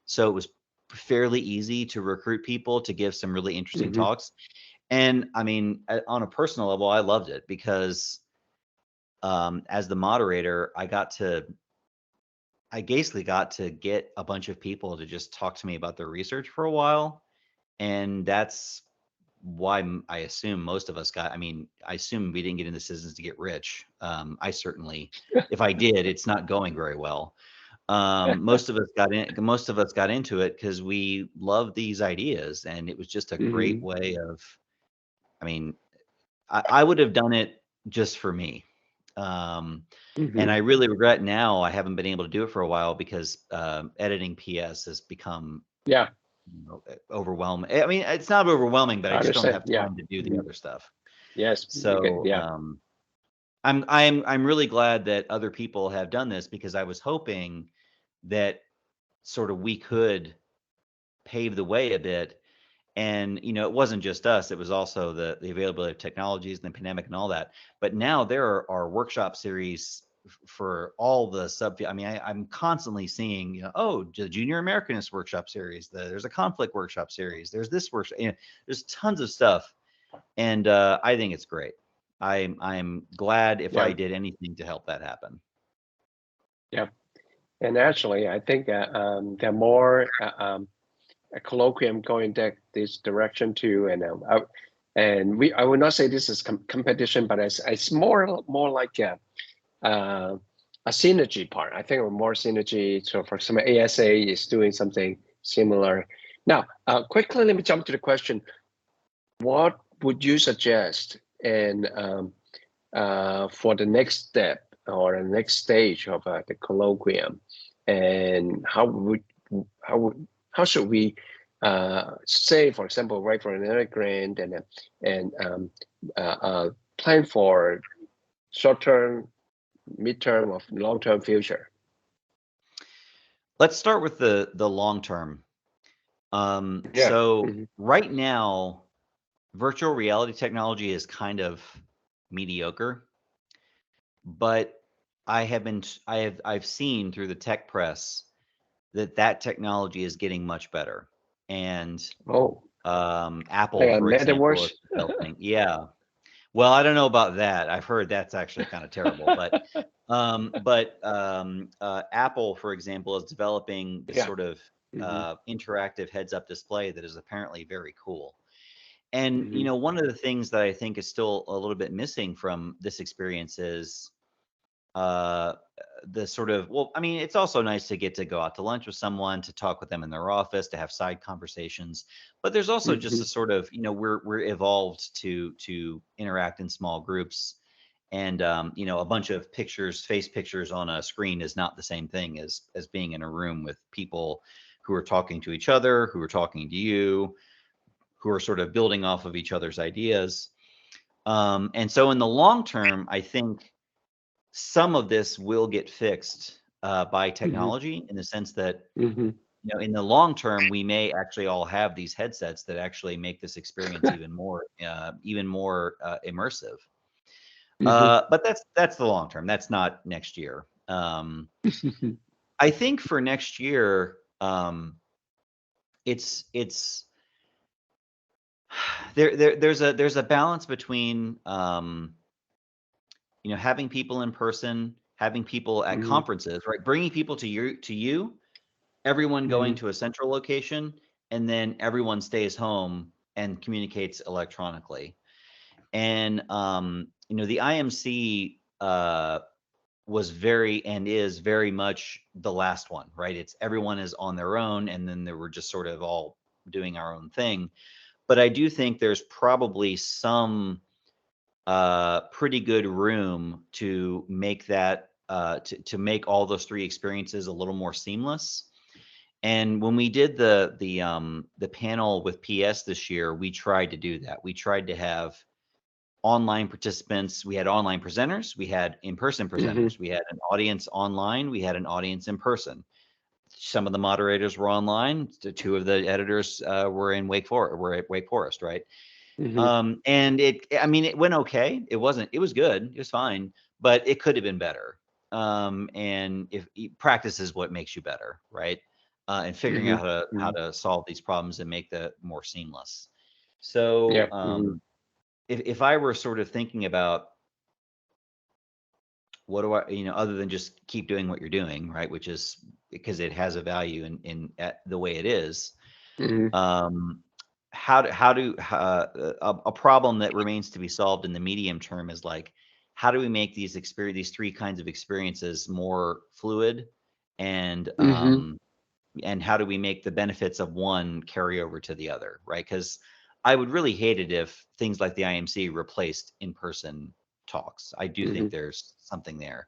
so it was fairly easy to recruit people to give some really interesting talks. And I mean, on a personal level, I loved it because as the moderator, I basically got to get a bunch of people to just talk to me about their research for a while. And that's why I assume most of us I assume we didn't get into citizens to get rich. I certainly, if I did, it's not going very well. Most of us got into it because we love these ideas, and it was just a great way of, I would have done it just for me. And I really regret now I haven't been able to do it for a while because editing PS has become overwhelming. I mean, it's not overwhelming, but I just don't have time to do the other stuff. Yes. So I'm really glad that other people have done this because I was hoping that sort of we could pave the way a bit. And it wasn't just us; it was also the availability of technologies and the pandemic and all that. But now there are workshop series for all the subfield. I mean, I'm constantly seeing, the Junior Americanist workshop series. There's a conflict workshop series. There's this workshop. There's tons of stuff, and I think it's great. I'm glad if I did anything to help that happen. Yeah, and actually, I think there are more a colloquium going this direction too, and I would not say this is competition, but it's more like a synergy part. I think more synergy. So for example, ASA is doing something similar. Now, quickly, let me jump to the question: what would you suggest and for the next step or the next stage of the colloquium, and how should we say, for example, write for another grant and plan for short-term, mid-term, or long-term future? Let's start with the long term. So right now, virtual reality technology is kind of mediocre, but I've seen through the tech press that technology is getting much better. And Apple, for example, is developing. Yeah. Well, I don't know about that. I've heard that's actually kind of terrible, but Apple, for example, is developing this sort of interactive heads-up display that is apparently very cool. And one of the things that I think is still a little bit missing from this experience is the sort of, it's also nice to get to go out to lunch with someone, to talk with them in their office, to have side conversations. But there's also just a sort of, we're evolved to interact in small groups, and a bunch of face pictures on a screen is not the same thing as being in a room with people who are talking to each other, who are talking to you, who are sort of building off of each other's ideas. And so in the long term, I think some of this will get fixed by technology, in the sense that, in the long term, we may actually all have these headsets that actually make this experience even more immersive. But that's the long term. That's not next year. I think for next year, it's there's a balance between having people in person, having people at conferences, right? Bringing people to you, everyone going to a central location, and then everyone stays home and communicates electronically. And the IMC was very and is very much the last one, right? It's everyone is on their own, and then they were just sort of all doing our own thing. But I do think there's probably some pretty good room to make that to make all those three experiences a little more seamless. And when we did the panel with PS this year, we tried to do that. We tried to have online participants. We had online presenters. We had in-person presenters. We had an audience online. We had an audience in person. Some of the moderators were online. Two of the editors were in Wake Forest. Were at Wake Forest, right? And it went okay. It was good. It was fine, but it could have been better. And if practice is what makes you better, right? And figuring out how to solve these problems and make that more seamless. So, if I were sort of thinking about what do I, other than just keep doing what you're doing, right? Which is because it has a value in the way it is. A problem that remains to be solved in the medium term is like, how do we make these three kinds of experiences more fluid, and how do we make the benefits of one carry over to the other, right? Because I would really hate it if things like the IMC replaced in-person talks. I do think there's something there.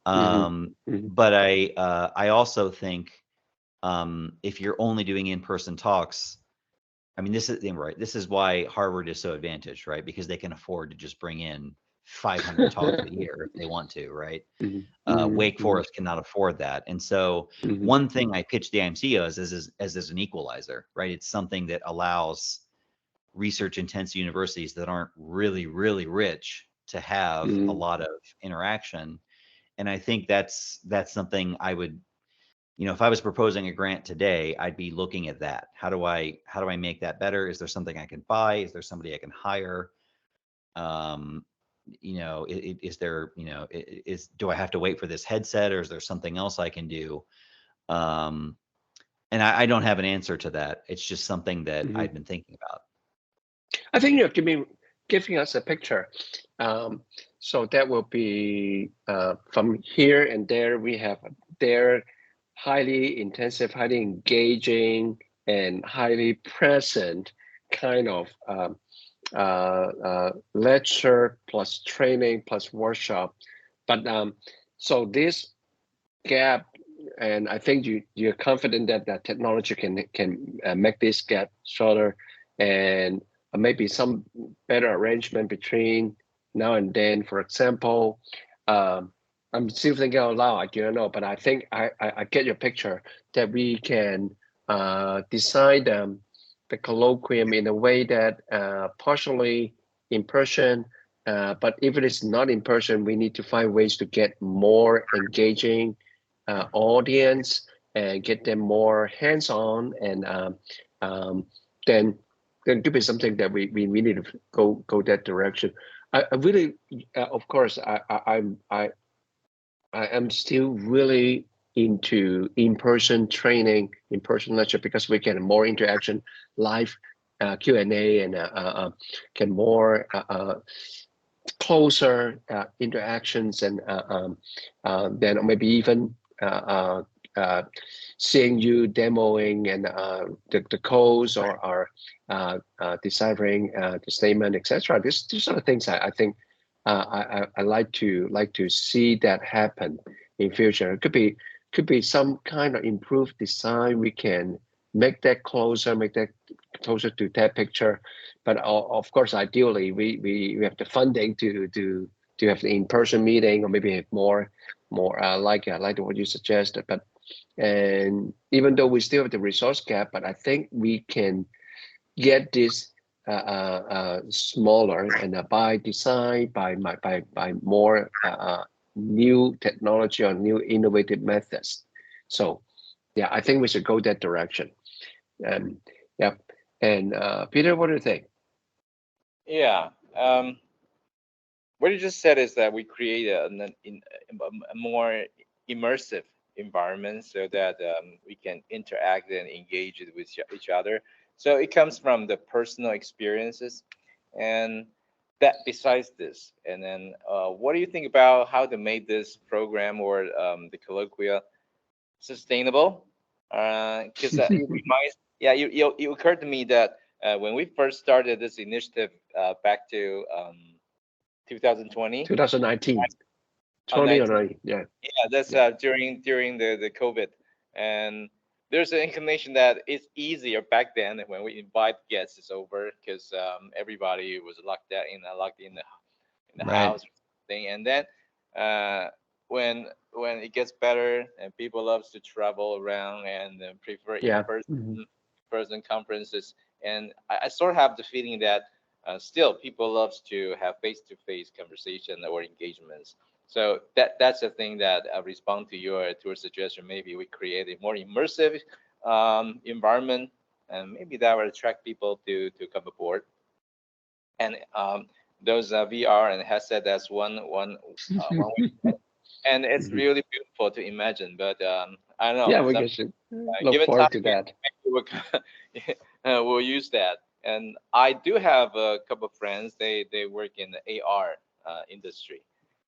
But I also think if you're only doing in-person talks, I mean, this is why Harvard is so advantaged, right? Because they can afford to just bring in 500 talks a year if they want to, right? Wake Forest cannot afford that. And so one thing I pitched the IMC as an equalizer, right? It's something that allows research intense universities that aren't really, really rich to have a lot of interaction. And I think that's something I would, if I was proposing a grant today, I'd be looking at that. How do I make that better? Is there something I can buy? Is there somebody I can hire? Is there, do I have to wait for this headset, or is there something else I can do? And I don't have an answer to that. It's just something that I've been thinking about. I think you're giving us a picture. So that will be from here and there. We have there highly intensive, highly engaging, and highly present kind of lecture plus training plus workshop. But so this gap, and I think you're confident that that technology can make this gap shorter, and maybe some better arrangement between now and then. For example, I'm still thinking out loud. I don't know, but I think I get your picture that we can design the colloquium in a way that partially in person, but if it is not in person, we need to find ways to get more engaging audience and get them more hands-on, and then could be something that we need to go that direction. I really, of course, I am still really into in-person training, in-person lecture, because we get more interaction, live Q&A, and can more closer interactions, and then maybe even seeing you demoing and the codes, or deciphering the statement, etc. These sort of things I think I like to see that happen in future. It could be some kind of improved design. We can make that closer to that picture. But of course, ideally, we have the funding to have the in-person meeting, or maybe have more like what you suggested. But and even though we still have the resource gap, but I think we can get this smaller, and by design, by more new technology or new innovative methods. So yeah, I think we should go that direction. Yeah. And Peter, what do you think? Yeah. What you just said is that we create a more immersive environment so that we can interact and engage with each other. So it comes from the personal experiences, and that besides this, and then what do you think about how to make this program or the colloquia sustainable? Because it reminds, yeah, it occurred to me that when we first started this initiative back to 2020, 2019, 20 or 19, 19, yeah. yeah, that's Yeah. during the COVID, and there's an inclination that it's easier back then when we invite guests over because everybody was locked in the Right. house or something. And then uh, when it gets better and people loves to travel around and prefer Yeah. Mhm. in-person conferences, and I sort of have the feeling that still people loves to have face-to-face conversation or engagements. So that's the thing that I respond to your suggestion. Maybe we create a more immersive environment, and maybe that will attract people to come aboard. And those VR and headset, that's one way, and it's Mhm. really beautiful to imagine. But I don't know. Yeah, we should look Given time, forward to that. maybe we'll use that. And I do have a couple of friends. They work in the AR industry,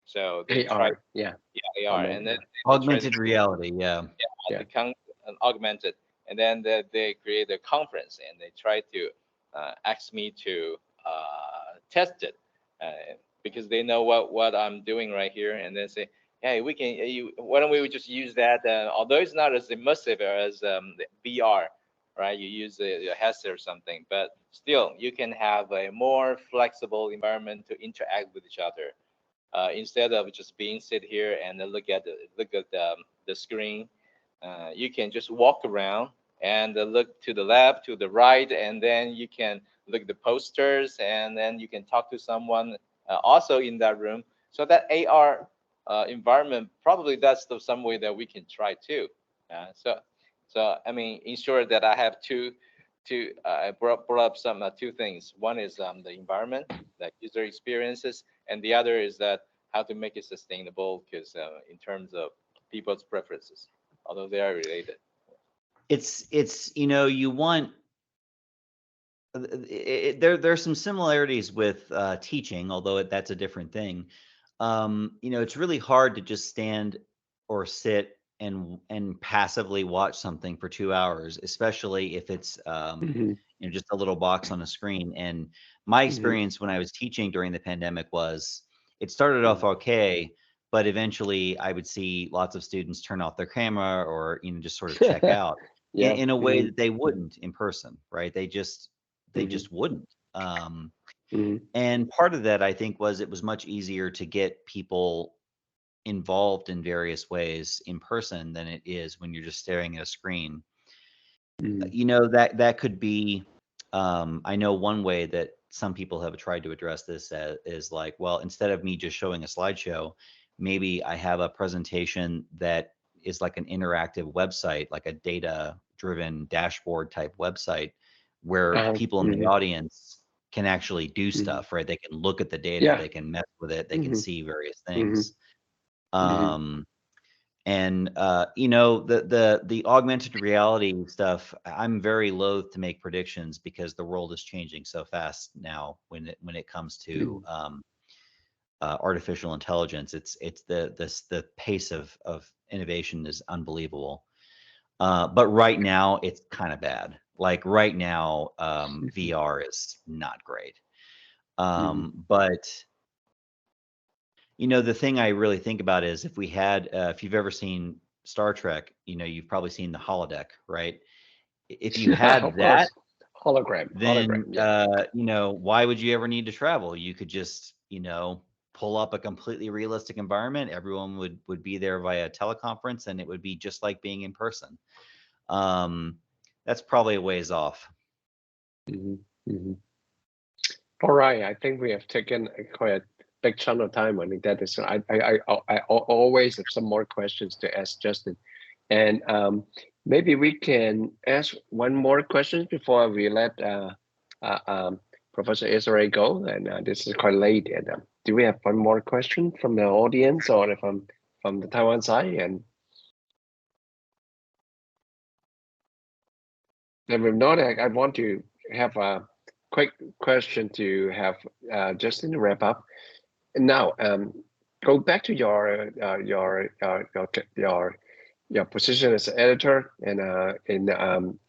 so they try, AR, yeah, yeah, AR, comment, and then yeah, they try to Augmented reality. Yeah. yeah. the augmented, and then they create a conference and they try to ask me to test it because they know what I'm doing right here, and then say, hey, we can why don't we just use that? Although it's not as immersive as the VR, right? You use a headset or something, but still you can have a more flexible environment to interact with each other instead of just being sit here and look at the screen. You can just walk around and look to the left, to the right, and then you can look at the posters, and then you can talk to someone also in that room. So that AR environment, probably that's some way that we can try too. So I mean, ensure that I have I brought up some two things. One is the environment, like user experiences, and the other is that how to make it sustainable, because in terms of people's preferences, although they are related. It's you want there's some similarities with teaching, although that's a different thing. It's really hard to just stand or sit and passively watch something for 2 hours, especially if it's Hmm. just a little box on a screen. And my Hmm. experience when I was teaching during the pandemic was it started off Hmm. okay, but eventually I would see lots of students turn off their camera or just sort of check out Yeah. in a way Hmm. that they wouldn't in person, right? They Hmm. just wouldn't. Hmm. And part of that, I think, was it was much easier to get people involved in various ways in person than it is when you're just staring at a screen. Hmm. That could be. I know one way that some people have tried to address this is like, well, instead of me just showing a slideshow, maybe I have a presentation that is like an interactive website, like a data-driven dashboard type website, where people in the Hmm. audience can actually do Hmm. stuff, right? They can look at the data, Yeah. they can mess with it, they can Hmm. see various Hmm. things. Hmm. Um, and the augmented reality stuff, I'm very loath to make predictions because the world is changing so fast now when it comes to artificial intelligence. It's the pace of innovation is unbelievable. But right now it's kind of bad. Like right now, VR is not great. Hmm. But the thing I really think about is if we had, if you've ever seen Star Trek, you've probably seen the holodeck, right? If you Yeah, had of that, course. Hologram. then Yeah. why would you ever need to travel? You could just, pull up a completely realistic environment. Everyone would be there via teleconference, and it would be just like being in person. Um, that's probably a ways off. Hmm. Hmm. All right. I think we have taken quite a big chunk of time. I think that is. Always have some more questions to ask Justin, and maybe we can ask one more question before we let uh, um, Professor Esarey go. And this is quite late. And do we have one more question from the audience or from the Taiwan side? And if not, I want to have quick question to have just in the wrap up. Now, go back to your position as an editor and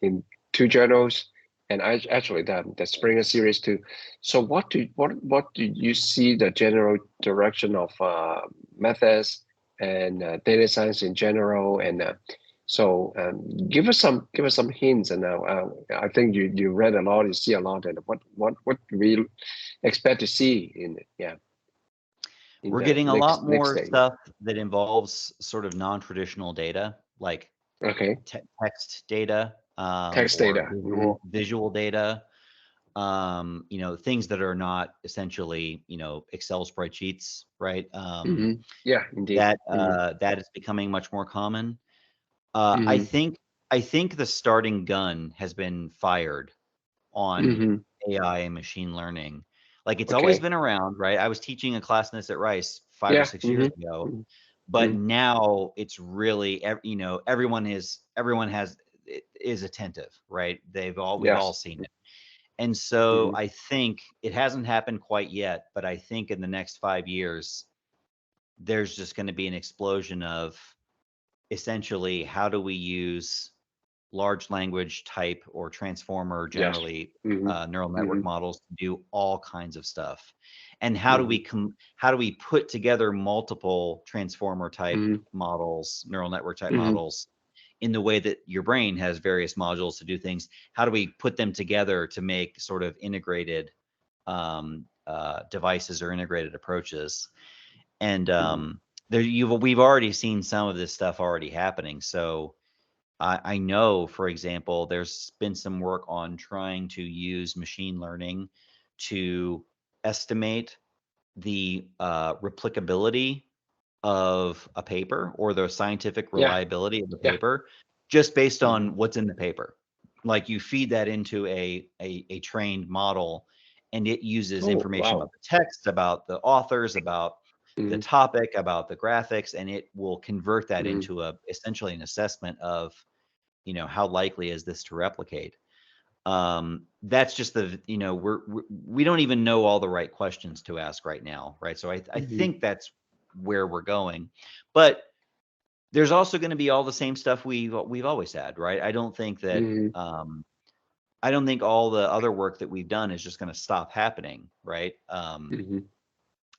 in two journals, and actually the Springer series too. So what do you see the general direction of methods and data science in general? And so give us some hints. And I think you read a lot, you see a lot, and what do we expect to see in We're getting a lot more stuff that involves sort of non-traditional data, like text data, text data, visual data, you know, things that are not essentially, you know, Excel spreadsheets, right? Yeah, indeed. That is becoming much more common. I think the starting gun has been fired on AI and machine learning. Like it's always been around, right? I was teaching a class in this at Rice 5 or 6 years ago, but now it's really, you know, everyone is attentive, right? We've all seen it. And so I think it hasn't happened quite yet, but I think in the next 5 years, there's just going to be an explosion of essentially how do we use large language type or transformer, generally neural network models, to do all kinds of stuff. And how do we put together multiple transformer type models, neural network type models, in the way that your brain has various modules to do things? How do we put them together to make sort of integrated devices or integrated approaches? And we've already seen some of this stuff already happening. So I know, for example, there's been some work on trying to use machine learning to estimate the replicability of a paper or the scientific reliability of the paper just based on what's in the paper. Like you feed that into a trained model, and it uses information about the text, about the authors, about the topic, about the graphics, and it will convert that into essentially an assessment of, you know, how likely is this to replicate. That's just you know, we don't even know all the right questions to ask right now, right? So I think that's where we're going, but there's also going to be all the same stuff we've always had, right? I don't think that I don't think all the other work that we've done is just going to stop happening, right?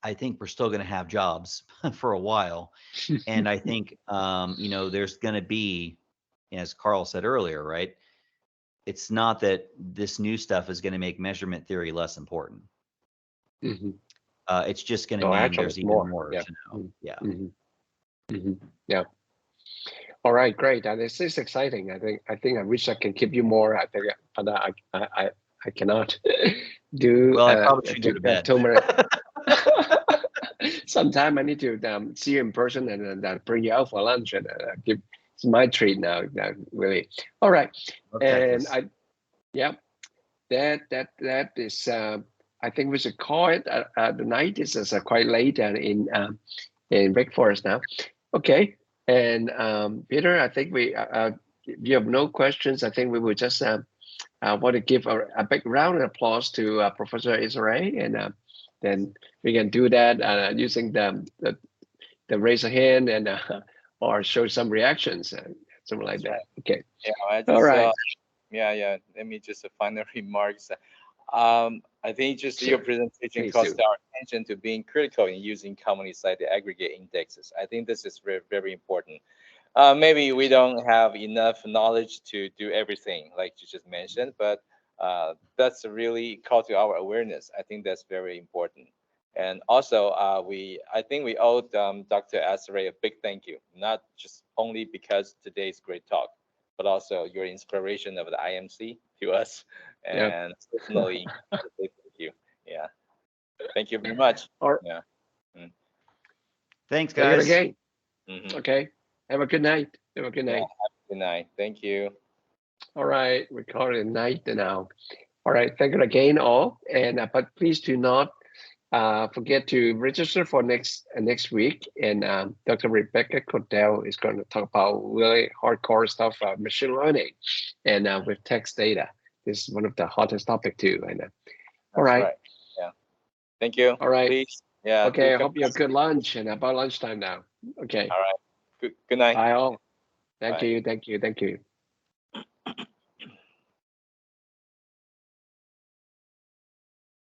I think we're still going to have jobs for a while, and I think you know, there's going to be, as Carl said earlier, right? It's not that this new stuff is going to make measurement theory less important. It's just going to mean there's even more to know. Yeah. All right, great. And this is exciting. I think I wish I can keep you more. I think, but I cannot do. Well, I probably should go to bed. 2 minutes. Sometime I need to see you in person and bring you out for lunch and give. It's my treat now, really. All right, and that is. I think we should call it the night. This is quite late and in Wake Forest now. Okay, and Peter, I think we. If you have no questions, I think we will just want to give a big round of applause to Professor Esarey, and then we can do that using the raise a hand and or show some reactions, something like that. Okay. Yeah. All right. Yeah. Let me just final remarks. I think just your presentation calls our attention to being critical in using commonly cited aggregate indexes. I think this is very, very important. Maybe we don't have enough knowledge to do everything like you just mentioned, but that's really call to our awareness. I think that's very important. And also, I think we owe Dr. Esarey a big thank you, not just only because today's great talk, but also your inspiration of the IMC to us. And personally, thank you. Yeah. Thank you very much. Yeah. Thanks, guys. Again. Okay. Have a good night. Have a good night. Have a good night. Thank you. All right. We call it night now. All right. Thank you again, all. And but please do not forget to register for next week. And Dr. Rebecca Cordell is going to talk about really hardcore stuff, machine learning, and with text data. This is one of the hottest topic too. I know. All That's right. right. Yeah. Thank you. All right. Please. Yeah. Okay. Do I come hope you have back. good lunch and about lunchtime now. Okay. All right. Good night. Bye all. Thank Bye. you. Thank you. Thank you.